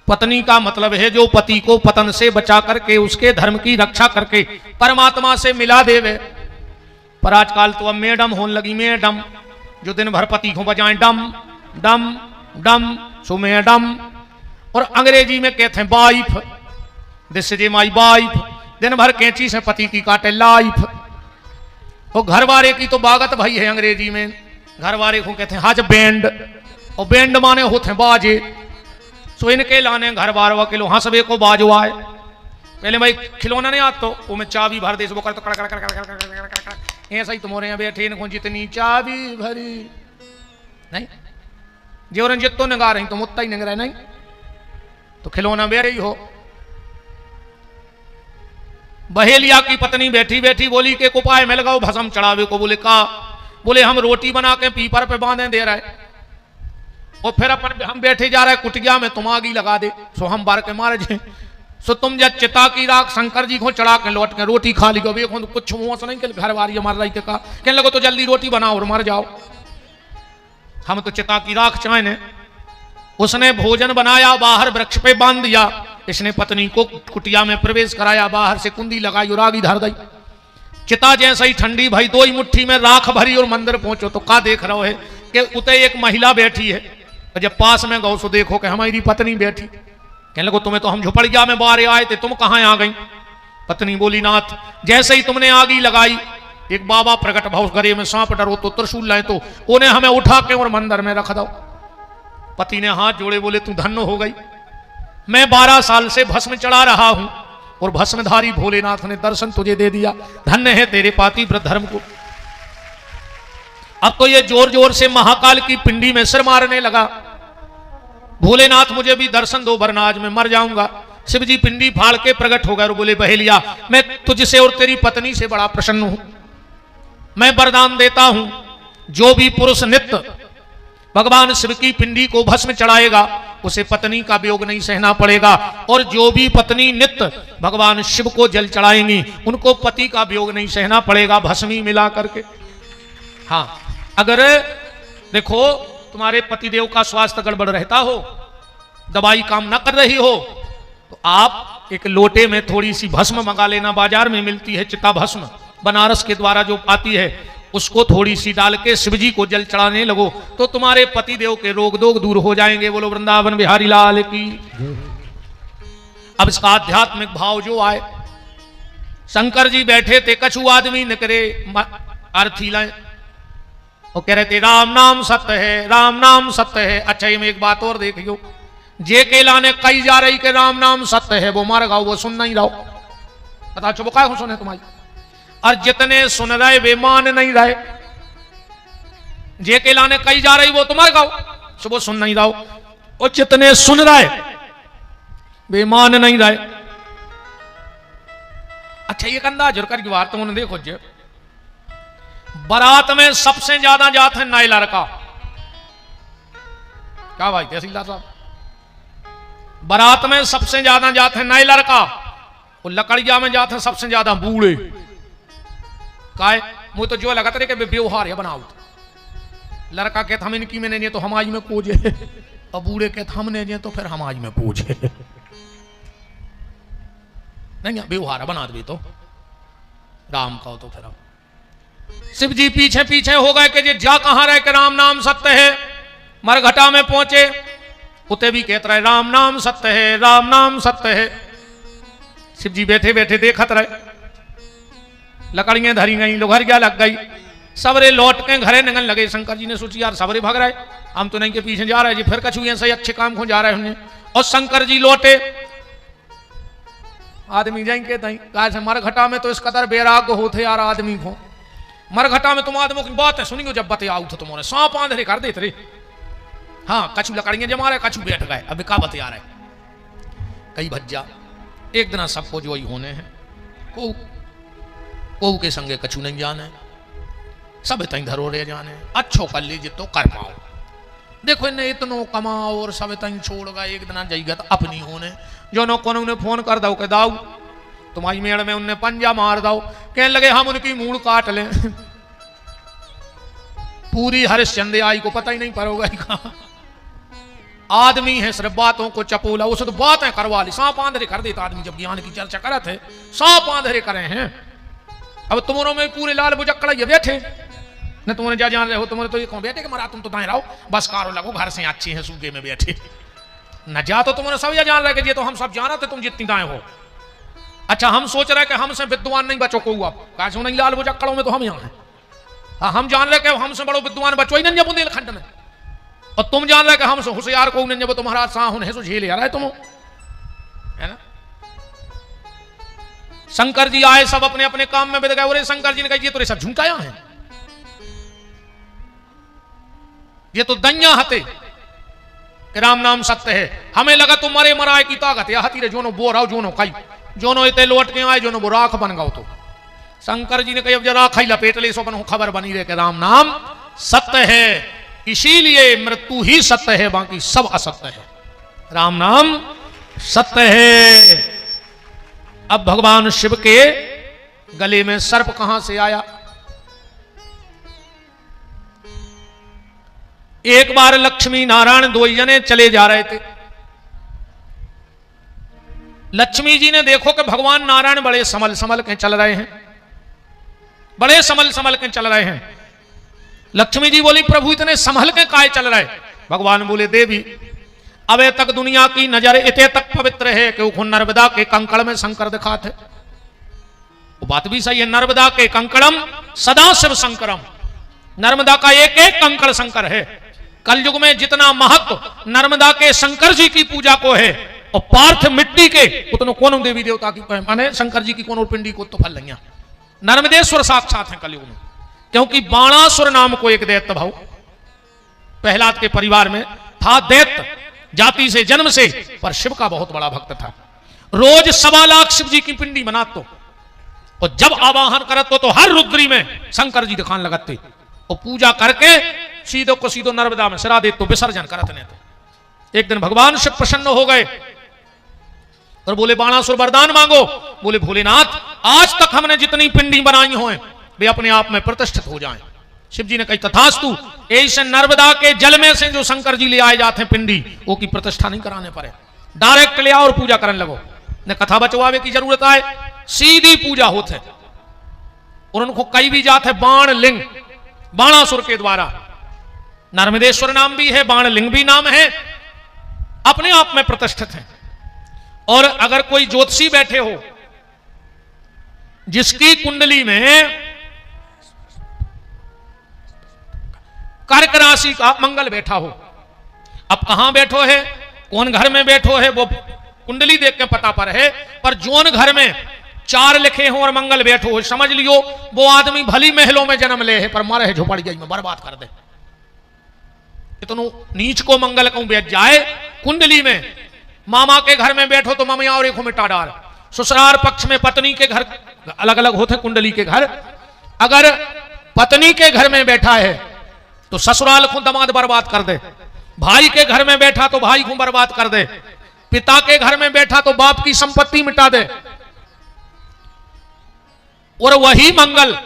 पत्नी का मतलब है जो पति को पतन से बचा करके उसके धर्म की रक्षा करके परमात्मा से मिला देवे। पर आजकल तो अब मैडम होने लगी, मैडम जो दिन भर पति को बजाएं डम डम डम सो मैडम। और अंग्रेजी में कहते हैं wife, this is my wife. दिन भर कैंची से पति की काटे लाइफ। और घर वाले की तो बागत भाई है अंग्रेजी में, घर वाले को कहते हैं हज बैंड, और बैंड माने होते हैं बाजे। सो इनके लाने घर बार किलो हंसबे को बाजो आए। पहले भाई खिलौना नहीं आता तो वो में चाबी भर दे वो कर तो कड़ कड़ कड़ कड़ कड़ कड़ कड़ ऐसा ही तुम्हारे यहाँ बैठे इनको जितनी चाबी भरी नहीं जो जितो नगा रही तुम उतना ही नग रहे नहीं तो खिलौना बे रही हो। बहेलिया की पत्नी बैठी बैठी बोली के उपाय मिल गओ भस्म चढ़ावे को। बोले का? बोले हम रोटी बना के पीपर पे बांधे दे रहे और फिर अपन हम बैठे जा रहे कुटिया में, तुम आगी लगा दे सो हम बार के मारे जे। सो तुम जब चिता की राख शंकर जी को चढ़ा के लौट के रोटी खा ली को कुछ मुंह से नहीं घर वाली मर रही के का कहने लगो तो जल्दी रोटी बनाओ और मर जाओ। हम तो चिता की राख चाहे। उसने भोजन बनाया, बाहर वृक्ष पे बांध दिया। इसने पत्नी को कुटिया में प्रवेश कराया, बाहर से कुंडी लगाई और आगी धर दी। चिता जैसे ही ठंडी भाई 2 ही मुट्ठी में राख भरी और मंदिर पहुंचो तो का देख रहे हो है कि उते एक महिला बैठी है और जब पास में गौ सो देखो कि हमारी पत्नी बैठी, कहने लगो तुम्हें तो हम झुपड़िया में बारे आए थे, तुम कहां आ गई? पत्नी बोली नाथ जैसे ही तुमने आगी लगाई एक बाबा प्रकट भाव गरे में सांप डरो तो त्रिशूल लाए तो उन्हें हमें उठा के और मंदिर में रख दो। पति ने हाथ जोड़े बोले तू धन्य हो गई, मैं 12 साल से भस्म चढ़ा रहा हूं और भस्मधारी भोलेनाथ ने दर्शन तुझे दे दिया, धन्य है तेरे पातिव्रत धर्म को। अब तो ये जोर जोर से महाकाल की पिंडी में सिर मारने लगा, भोलेनाथ मुझे भी दर्शन दो वरना आज मैं मर जाऊंगा। शिव जी पिंडी फाड़ के प्रकट हो गए और बोले बहेलिया मैं तुझसे और तेरी पत्नी से बड़ा प्रसन्न हूं, मैं वरदान देता हूं जो भी पुरुष नित्य भगवान शिव की पिंडी को भस्म चढ़ाएगा उसे पत्नी का वियोग नहीं सहना पड़ेगा, और जो भी पत्नी नित्य भगवान शिव को जल चढ़ाएंगी उनको पति का वियोग नहीं सहना पड़ेगा, भस्मी मिला करके। हाँ अगर देखो तुम्हारे पतिदेव का स्वास्थ्य गड़बड़ रहता हो, दवाई काम ना कर रही हो, तो आप एक लोटे में थोड़ी सी भस्म मंगा लेना, बाजार में मिलती है चिता भस्म, बनारस के द्वारा जो आती है, उसको थोड़ी सी डाल के शिवजी को जल चढ़ाने लगो तो तुम्हारे पतिदेव के रोग दोग दूर हो जाएंगे। बोलो वृंदावन बिहारी लाल की। अब इसका आध्यात्मिक भाव जो आए, शंकर जी बैठे थे, कछु आदमी निकरे अर्थी लाए और कह रहे थे राम नाम सत्य है, राम नाम सत्य है। अच्छा ये में एक बात और देखियो, जे के लाने कही जा रही कि राम नाम सत्य है वो मर गाओ, वो सुन नहीं रहो, बता चुप का सुने तुम्हारी, और जितने सुन रहे वे मान नहीं रहे। जे के लाने कही जा रही वो तुम्हारे गाओ, सो वो सुन नहीं रहो, और जितने सुन रहे वे मान नहीं रहे। अच्छा ये कंधा जुरकर की बात तुमने देखो जे बारात में सबसे ज्यादा जात है नए लड़का, क्या भाई तहसीलदार साहब, बारात में सबसे ज्यादा जात है नए लड़का, और लकड़िया में जाते हैं सबसे ज्यादा बूढ़े। काय मुझे तो जो लगा कि व्यवहार है बनाओ, लड़का कहता हम इनकी में नहीं तो हम आज में पूजे, और बूढ़े कहते हम नहीं तो फिर हम आज में पूजे। नहीं व्यवहार बना दे तो राम का हो तो फिर शिव जी पीछे पीछे हो गए कि जा कहां रहे कि राम नाम सत्य है। मरघटा में पहुंचे, उते भी कहते रहे राम नाम सत्य है, राम नाम सत्य है। शिव जी बैठे बैठे देखत रहे, लकड़ियां धरी गई, लोहरिया लग गई, सबरे लौट के घरे निकल लगे। शंकर जी ने सोची यार सबरे भाग रहे, हम तो नहीं के पीछे जा रहे जी, फिर कछु सही अच्छे काम को जा रहे होंगे। और शंकर जी लौटे, आदमी जाएंगे कहा मरघटा में तो इस कदर बेराग होते यार आदमी को, मरघटा में तुम आदमों की बात है सुनियो जब बतियाऊ तो तुम्हारे सांप आंधरे कर देते रे। हाँ कछु लकड़ियां जमा रहे, कछु बैठ गए, अब का बतिया रहे कई भज्जा। एक दिन सबको जो ही होने हैं, को के संगे कछु नहीं जाने, सब तई धरो रहे जाने, अच्छो कर लीजिए तो कर पाओ। देखो इन्हें इतनो कमाओ और सब तई छोड़ गए, एक दिन जाइएगा तो अपनी होने जो नो को उन्हें फोन कर दो के दाऊ तुम्हारी मेड़ में उन्हें पंजा मार दो, कहने लगे हम उनकी मूड़ काट लें। पूरी हरिश्चंद्र आई को पता ही नहीं पड़ोगा कहा आदमी है, सिर्फ बातों को चपोला, उसे तो बातें करवा ली, सांप आंधरे कर देता आदमी। जब ज्ञान की चर्चा करे थे सांप आंधरे करे हैं। अब तुम्हारों में पूरे लाल बुजक्कड़ ये बैठे न, तुमने जा जान रहे हो, तुमने तो ये कौन बैठे कि मरा तुम तो दाएं रहो, बस कारो लगो घर से अच्छे हैं सूखे में बैठे न जा, तो तुमने सब ये जान रहे कि ये तो हम सब जाना थे तुम जितनी दाएं हो। अच्छा हम सोच रहे कि हमसे विद्वान नहीं बचो को हुआ, कहा नहीं लाल बुजक्कड़ों में तो हम यहाँ हैं। हाँ हम जान रहे कि हमसे बड़ो विद्वान बचो ही नहीं बुंदेलखंड में, और तुम जान रहे कि हमसे होशियार को नहीं जब तुम्हारा साहुन है सो झेल आ रहा है तुम, है ना। शंकर जी आए, सब अपने अपने काम में बिद गए। और शंकर जी ने कहा ये तो सब झुमकाया है, ये तो दैया हते कि राम नाम सत्य है। हमें लगा तुम मरे मराए की ताकत या हती रे जोनो बोर आओ जोनो खाई जोनो इतने लौट के आए जोनो वो राख बन गओ। तो शंकर जी ने कहा अब जरा खाई लपेट ले सो अपन खबर बनी रहे कि राम नाम सत्य है, इसीलिए मृत्यु ही सत्य है, बाकी सब असत्य है, राम नाम सत्य है। अब भगवान शिव के गले में सर्प कहां से आया? एक बार लक्ष्मी नारायण दो जने चले जा रहे थे। लक्ष्मी जी ने देखो कि भगवान नारायण बड़े संभल संभल के चल रहे हैं, बड़े संभल संभल के चल रहे हैं। लक्ष्मी जी बोली प्रभु इतने संभल के काहे चल रहे? भगवान बोले देवी अबे तक दुनिया की नजर इतने तक पवित्र है कि वो नर्मदा के कंकड़ में शंकर दिखाते। वो बात भी सही है, नर्मदा के कंकड़म सदा शिव शंकरम, नर्मदा का एक एक कंकड़ शंकर है। कलयुग में जितना महत्व नर्मदा के शंकर जी की पूजा को है और पार्थ मिट्टी के उतनो कौन देवी देवता की माने शंकर जी की कौन पिंडी को तो फल नहीं। नर्मदेश्वर साक्षात है कलयुग में, क्योंकि बाणासुर नाम को एक दैत्य भाव प्रहलाद के परिवार में था, दैत्य जाति से जन्म से, पर शिव का बहुत बड़ा भक्त था। रोज 1.25 लाख शिव जी की पिंडी बनाते और जब आवाहन करते तो हर रुद्री में शंकर जी दिखाने लगते और पूजा करके सीधो को सीधो नर्मदा में सिरा दे तो विसर्जन करते नहीं। तो एक दिन भगवान शिव प्रसन्न हो गए और बोले बाणासुर वरदान मांगो। बोले भोलेनाथ आज तक हमने जितनी पिंडी बनाई हो वे अपने आप में प्रतिष्ठित हो जाएं। शिव जी ने कही तथास्तु, ऐसे नर्मदा के जल में से जो शंकर जी ले आए जाते हैं पिंडी वो की प्रतिष्ठा नहीं कराने पड़े, डायरेक्ट ले आओ और पूजा करने लगो। ने कथा बचवावे की जरूरत आए, सीधी पूजा होते और उनको कई भी जाते बाण लिंग, बाणासुर के द्वारा। नर्मदेश्वर नाम भी है, बाण लिंग भी नाम है, अपने आप में प्रतिष्ठित है। और अगर कोई ज्योतिषी बैठे हो जिसकी कुंडली में कर्क राशि का मंगल बैठा हो, अब कहां बैठो है कौन घर में बैठो है वो कुंडली देख के पता पर है, पर जोन घर में 4 लिखे हो और मंगल बैठो हो समझ लियो वो आदमी भली महलों में जन्म ले है पर मरे है झोपड़िया में बर्बाद कर दे। इतनो नीच को मंगल कहूं बैठ जाए कुंडली में। मामा के घर में बैठो तो ममिया और एक मिटा डाल, ससुराल पक्ष में पत्नी के घर अलग अलग होते कुंडली के घर। अगर पत्नी के घर में बैठा है तो ससुराल को दामाद बर्बाद कर दे, भाई के घर में बैठा तो भाई को बर्बाद कर दे, पिता के घर में बैठा तो बाप की संपत्ति मिटा दे। और वही मंगल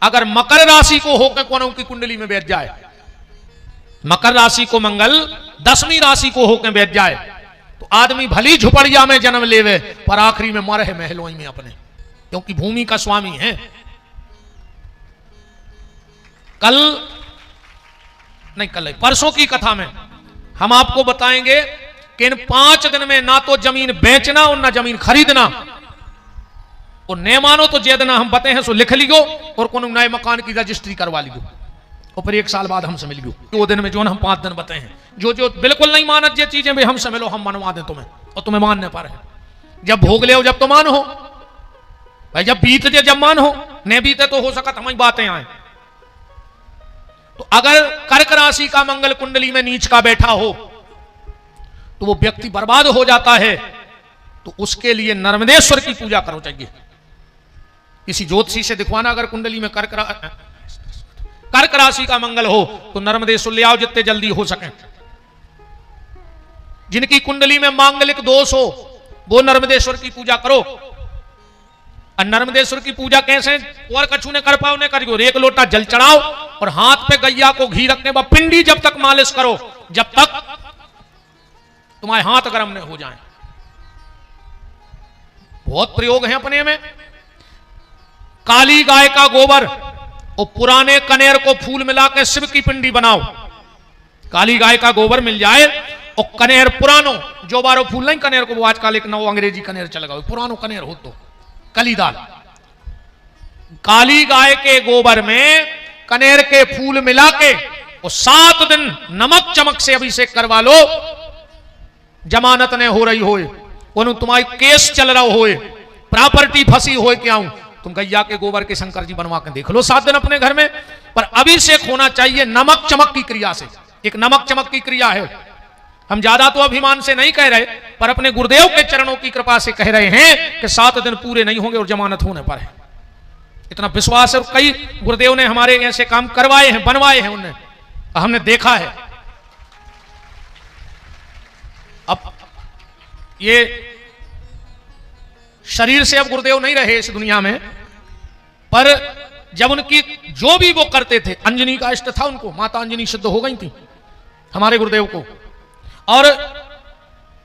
अगर मकर राशि को होकर कोनों की कुंडली में बैठ जाए, मकर राशि को मंगल 10वीं राशि को होकर बैठ जाए तो आदमी भली झुपड़िया में जन्म लेवे पर आखिरी में मरे है महलों में अपने, क्योंकि भूमि का स्वामी है। कल परसों की कथा में हम आपको बताएंगे कि इन 5 दिन में ना तो जमीन बेचना और ना जमीन खरीदना, और न मानो तो जेदना हम बताए हैं सो लिख लियो और कोनो नए मकान की रजिस्ट्री करवा लियो और फिर 1 साल बाद हमसे मिल गयो। 2 दिन में जो हम 5 दिन बताए हैं, जो बिल्कुल नहीं मानत ये चीजें भी हमसे मिलो, हम मनवा दें तुम्हें और तुम्हें मानने पर है। जब भोग ले जब तो मान हो भाई, जब बीत जे जब मान हो, न बीते तो हो सकता हमारी बातें आए। तो अगर कर्क राशि का मंगल कुंडली में नीच का बैठा हो तो वो व्यक्ति बर्बाद हो जाता है। तो उसके लिए नर्मदेश्वर की पूजा करो चाहिए। किसी ज्योतिषी से दिखवाना अगर कुंडली में कर्क राशि का मंगल हो तो नर्मदेश्वर ले आओ जितने जल्दी हो सके। जिनकी कुंडली में मांगलिक दोष हो वो नर्मदेश्वर की पूजा करो। और नर्मदेश्वर की पूजा कैसे और कछु ने कर पाओ ने करियो, 1 लोटा जल चढ़ाओ और हाथ पे गैया को घी रखने बाद पिंडी जब तक मालिश करो जब तक तुम्हारे हाथ गर्म न हो जाएं। बहुत प्रयोग है अपने में। काली गाय का गोबर और पुराने कनेर को फूल मिला के शिव की पिंडी बनाओ। काली गाय का गोबर मिल जाए और कनेर पुरानो जो बारो फूल नहीं कनेर को, वो आजकल एक नव अंग्रेजी कनेर चल गया, पुरानो कनेर हो तो कलीदाल। काली गाय के गोबर में कनेर के फूल मिला के और 7 दिन नमक चमक से अभिषेक करवा लो। जमानत ने हो रही होए, तुम्हारी केस चल रहा होए, प्रॉपर्टी फंसी होए, क्या हूं तुम गैया के गोबर के शंकर जी बनवा के देख लो 7 दिन अपने घर में। पर अभिषेक होना चाहिए नमक चमक की क्रिया से। एक नमक चमक की क्रिया है। हम ज्यादा तो अभिमान से नहीं कह रहे, पर अपने गुरुदेव के चरणों की कृपा से कह रहे हैं कि 7 दिन पूरे नहीं होंगे और जमानत होने पर है। इतना विश्वास है। कई गुरुदेव ने हमारे ऐसे काम करवाए हैं, बनवाए हैं उन्हें, हमने देखा है। अब ये शरीर से अब गुरुदेव नहीं रहे इस दुनिया में, पर जब उनकी जो भी वो करते थे, अंजनी का इष्ट था उनको, माता अंजनी सिद्ध हो गई थी हमारे गुरुदेव को, और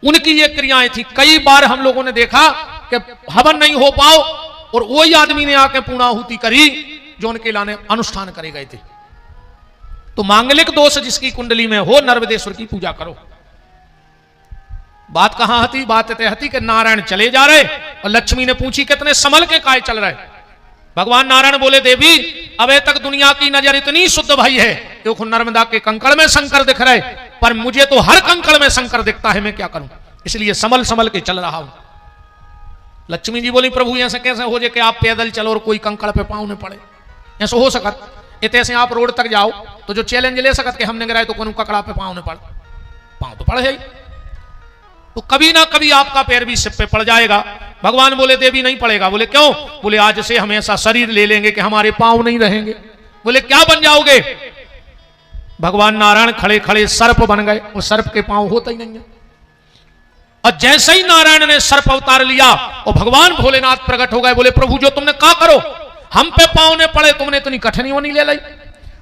उनकी ये क्रियाएं थी। कई बार हम लोगों ने देखा कि हवन नहीं हो पाओ और वही आदमी ने आके पूर्णाहुति करी जो उनके लाने अनुष्ठान करे गए थे। तो मांगलिक दोष जिसकी कुंडली में हो, नर्मदेश्वर की पूजा करो। बात कहां हती? बात इतने हती कि नारायण चले जा रहे और लक्ष्मी ने पूछी कितने संभल के काय चल रहे। भगवान नारायण बोले, देवी अबे तक दुनिया की नजर इतनी शुद्ध भाई है, देखो नर्मदा के कंकड़ में शंकर दिख रहे, पर मुझे तो हर कंकड़ में शंकर दिखता है, मैं क्या करूं, इसलिए संभल संभल के चल रहा हूं। लक्ष्मी जी बोली, प्रभु ऐसे कैसे हो जाए कि आप पैदल चलो और कोई कंकड़ पे पांव न पड़े, ऐसा हो सकत? इतने से आप रोड तक जाओ तो जो चैलेंज ले सकत कि हमने गिराए तो कौन ककड़ा पे पांव न पड़े, पांव तो पड़े ही, तो कभी ना कभी आपका पैर भी सिर पे पड़ जाएगा। भगवान बोले, देवी नहीं पड़ेगा। बोले क्यों? बोले आज से हम ऐसा शरीर ले लेंगे कि हमारे पांव नहीं रहेंगे। बोले क्या बन जाओगे? भगवान नारायण खड़े खड़े सर्प बन गए, वो सर्प के पांव होता ही नहीं है। और जैसे ही नारायण ने सर्प अवतार लिया और भगवान भोलेनाथ प्रकट हो गए, बोले प्रभु जो तुमने कहा करो, हम पे पांव ने पड़े, तुमने इतनी कठिनाइयों नहीं ले ली,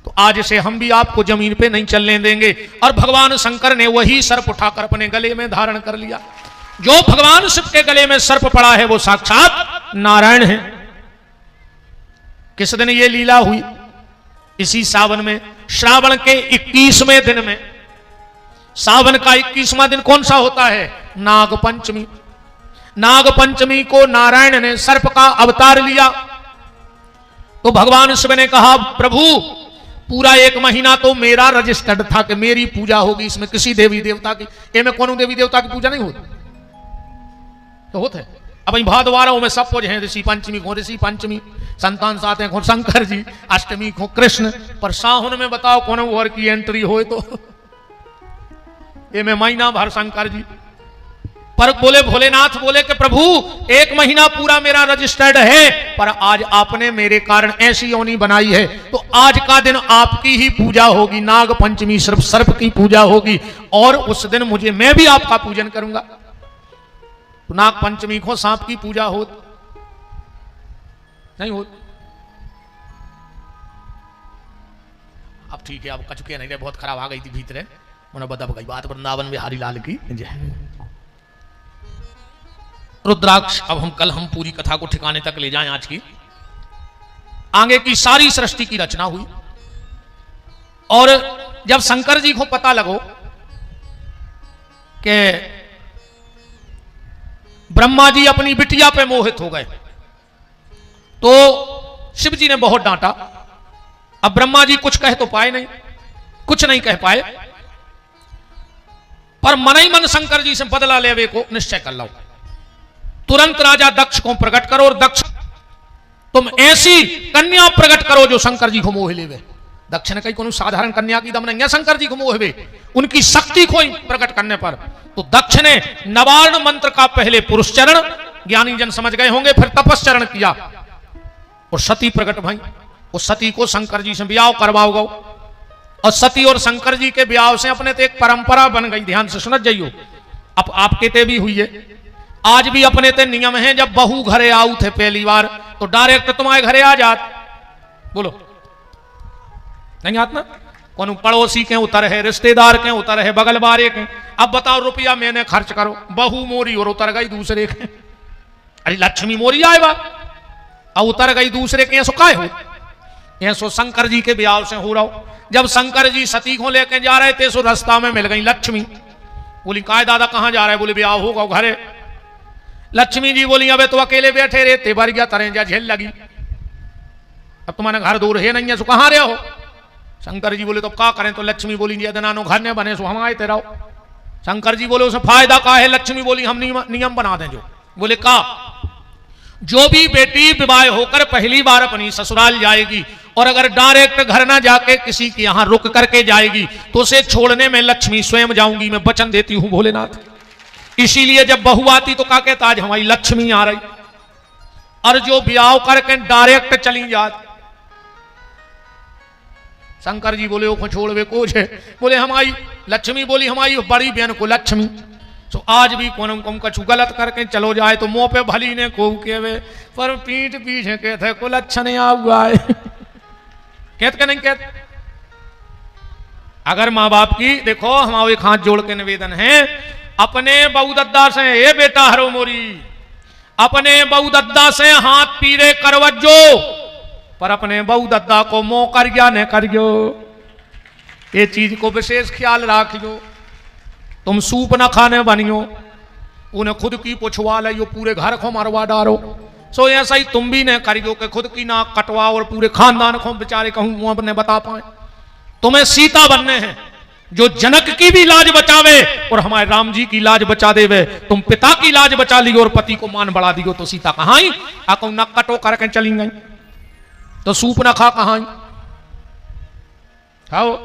तो आज से हम भी आपको जमीन पे नहीं चलने देंगे। और भगवान शंकर ने वही सर्प उठाकर अपने गले में धारण कर लिया। जो भगवान शिव के गले में सर्प पड़ा है वो साक्षात नारायण है। किस दिन ये लीला हुई? इसी सावन में, श्रावण के 21वें दिन में। सावन का 21वां दिन कौन सा होता है? नाग पंचमी। नाग पंचमी को नारायण ने सर्प का अवतार लिया। तो भगवान शिव ने कहा, प्रभु पूरा 1 महीना तो मेरा रजिस्टर्ड था कि मेरी पूजा होगी, इसमें किसी देवी देवता की, ये में कौन देवी देवता की पूजा नहीं होती, तो होते अब भादवारों में सब कुछ है। ऋषि पंचमी को ऋषि पंचमी, संतान साते को शंकर जी, अष्टमी को कृष्ण, पर सावन में बताओ कौन और की एंट्री हो, तो ये में महीना भर शंकर जी। पर बोले भोलेनाथ बोले कि प्रभु 1 महीना पूरा मेरा रजिस्टर्ड है, पर आज आपने मेरे कारण ऐसी योनि बनाई है, तो आज का दिन आपकी ही पूजा होगी। नाग पंचमी सिर्फ सर्प की पूजा होगी, और उस दिन मुझे, मैं भी आपका पूजन करूंगा। तो नाग पंचमी को सांप की पूजा हो नहीं हो? अब ठीक है, अब कचुके नहीं रहे, बहुत खराब आ गई थी भीतर, उन्हें बता गई बात। वृंदावन बिहारी लाल की जय। रुद्राक्ष, अब हम पूरी कथा को ठिकाने तक ले जाएं। आज की आगे की सारी सृष्टि की रचना हुई, और जब शंकर जी को पता लगो कि ब्रह्मा जी अपनी बिटिया पे मोहित हो गए, तो शिव जी ने बहुत डांटा। अब ब्रह्मा जी कुछ कह तो पाए नहीं, कुछ नहीं कह पाए, पर मन ही मन शंकर जी से बदला लेवे को निश्चय कर लो। तुरंत राजा दक्ष को प्रकट करो, और दक्ष तुम ऐसी कन्या प्रकट करो जो शंकर जी को मोह लेवे। दक्ष ने कही कोई साधारण कन्या की दम नहीं है शंकर जी को मोहवे, उनकी शक्ति को प्रकट करने पर। तो दक्ष ने नवार्ण मंत्र का पहले पुरुष चरण, ज्ञानी जन समझ गए होंगे, फिर तपस्चरण किया, और सती प्रकट भई। उस सती को शंकर जी से ब्याह करवाओ गो, और सती और शंकर जी के ब्याह से अपने तो एक परंपरा बन गई। ध्यान से सुनत जाइयो, अब आपके ते भी हुई है, आज भी अपने ते नियम है, जब बहू घरे आऊ थे पहली बार तो डायरेक्ट तुम्हारे घरे आ जात, बोलो नहीं आत ना? कौन पड़ोसी के उतर है, रिश्तेदार के उतर है, बगल बारे के। अब बताओ रुपया मैंने खर्च करो, बहू मोरी और उतर गई दूसरे के। अरे लक्ष्मी मोरी आए बा, अब उतर गई दूसरे के, ऐसो काय हो? ऐसो शंकर जी के ब्याह से हो रहा। जब शंकर जी सती को लेके जा रहे थे, सो रास्ता में मिल गई लक्ष्मी। बोली काय दादा कहां जा रहे? बोले ब्याह होगा घरे। लक्ष्मी जी बोली अबे तो अकेले बैठे रहते, बार गया तरह जा झेल लगी, अब तुम्हारे घर दूर है नहीं है, सो कहां रहे हो? शंकर जी बोले तो क्या करें? तो लक्ष्मी बोली नानो घर ने बने, सो हम आए तेरा। शंकर जी बोले उसमें फायदा का है? लक्ष्मी बोली हम नियम बना दें जो। बोले का? जो भी बेटी विवाह होकर पहली बार अपनी ससुराल जाएगी, और अगर डायरेक्ट घर ना जाके किसी के यहां रुक करके जाएगी, तो उसे छोड़ने में लक्ष्मी स्वयं जाऊंगी, मैं वचन देती हूं भोलेनाथ। इसीलिए जब बहू आती तो क्या कहता, आज हमारी लक्ष्मी आ रही। और जो ब्याह करके डायरेक्ट चली जाती, शंकर जी बोले वो छोड़ वे कोच है। बोले हमारी लक्ष्मी बोली हमारी बड़ी बहन को लक्ष्मी। तो आज भी कौन कछु गलत करके चलो जाए तो मुंह पे भली ने को के, पर पीठ पीछे कहते को लक्षण आ हुआ है। कहते के नहीं कहते? अगर माँ बाप की देखो, हमारे एक हाथ जोड़ के निवेदन है, अपने बहू दद्दा से, ए बेटा हरो मोरी, अपने बहू दद्दा से हाथ पीरे करवजो, पर अपने बहू दद्दा को मोह कर गया न करियो। ये चीज को विशेष ख्याल राखियो। तुम सूप ना खाने बनियो, उन्हें खुद की पुछवा लियो, पूरे घर को मरवा डालो। सो ऐसा ही तुम भी न करियो कि खुद की नाक कटवाओ और पूरे खानदान को बेचारे कहूं मुंह अपने बता पाए। तुम्हें सीता बनने हैं जो जनक की भी लाज बचावे और हमारे राम जी की लाज बचा देवे। तुम पिता की लाज बचा लियो और पति को मान बढ़ा दियो तो सीता कहां आई? आको नक कटो करके चली गई तो सूप ना खा कहां आई? खाओ।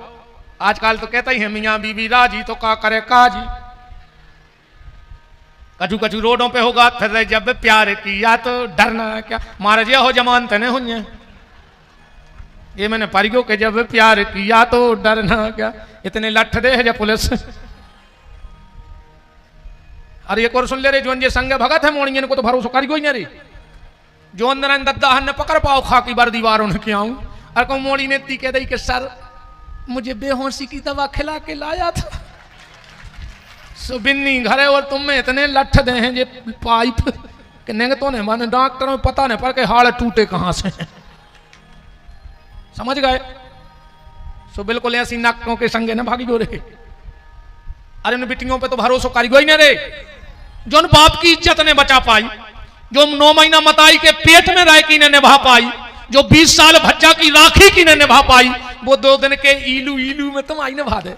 आजकल तो कहता ही है मियां बीवी राजी तो का करे काजी। कछु कछु रोडों पे होगा फिर जब प्यार किया तो डरना क्या, मारे जे हो जमान तने हुए। ये मैंने परियो के जब प्यार किया तो डरना क्या, इतने लठ दे है जब पुलिस। अरे एक और सुन ले रे, जो संग भगत है मोड़ियन को तो भरोसा करियो ही नहीं रे। जो अंदर दद्दा हन पकड़ पाओ खा की वर्दी वारों ने क्या आऊं। अरे को मोड़ी ने ती कह दी कि सर मुझे बेहोशी की दवा खिला के लाया था, सुबिन्नी घरे और तुम में इतने लठ दे हैं जे पाइप कि नहीं तो नहीं माने डॉक्टरों में पता नहीं पर के हाड़ टूटे कहां से। समझ गए? सो बिल्कुल ऐसी नाकों के संगे न भागी जो रे। अरे उन बिटियों पे तो भरोसा करियो ही नहीं रे। जो उन बाप की इज्जत ने बचा पाई, जो 9 महीना मताई के पेट में रह की ने निभा पाई, जो 20 साल भज्जा की राखी की ने निभा पाई, वो 2 दिन के ईलू ईलू में तुम आई निभा दे।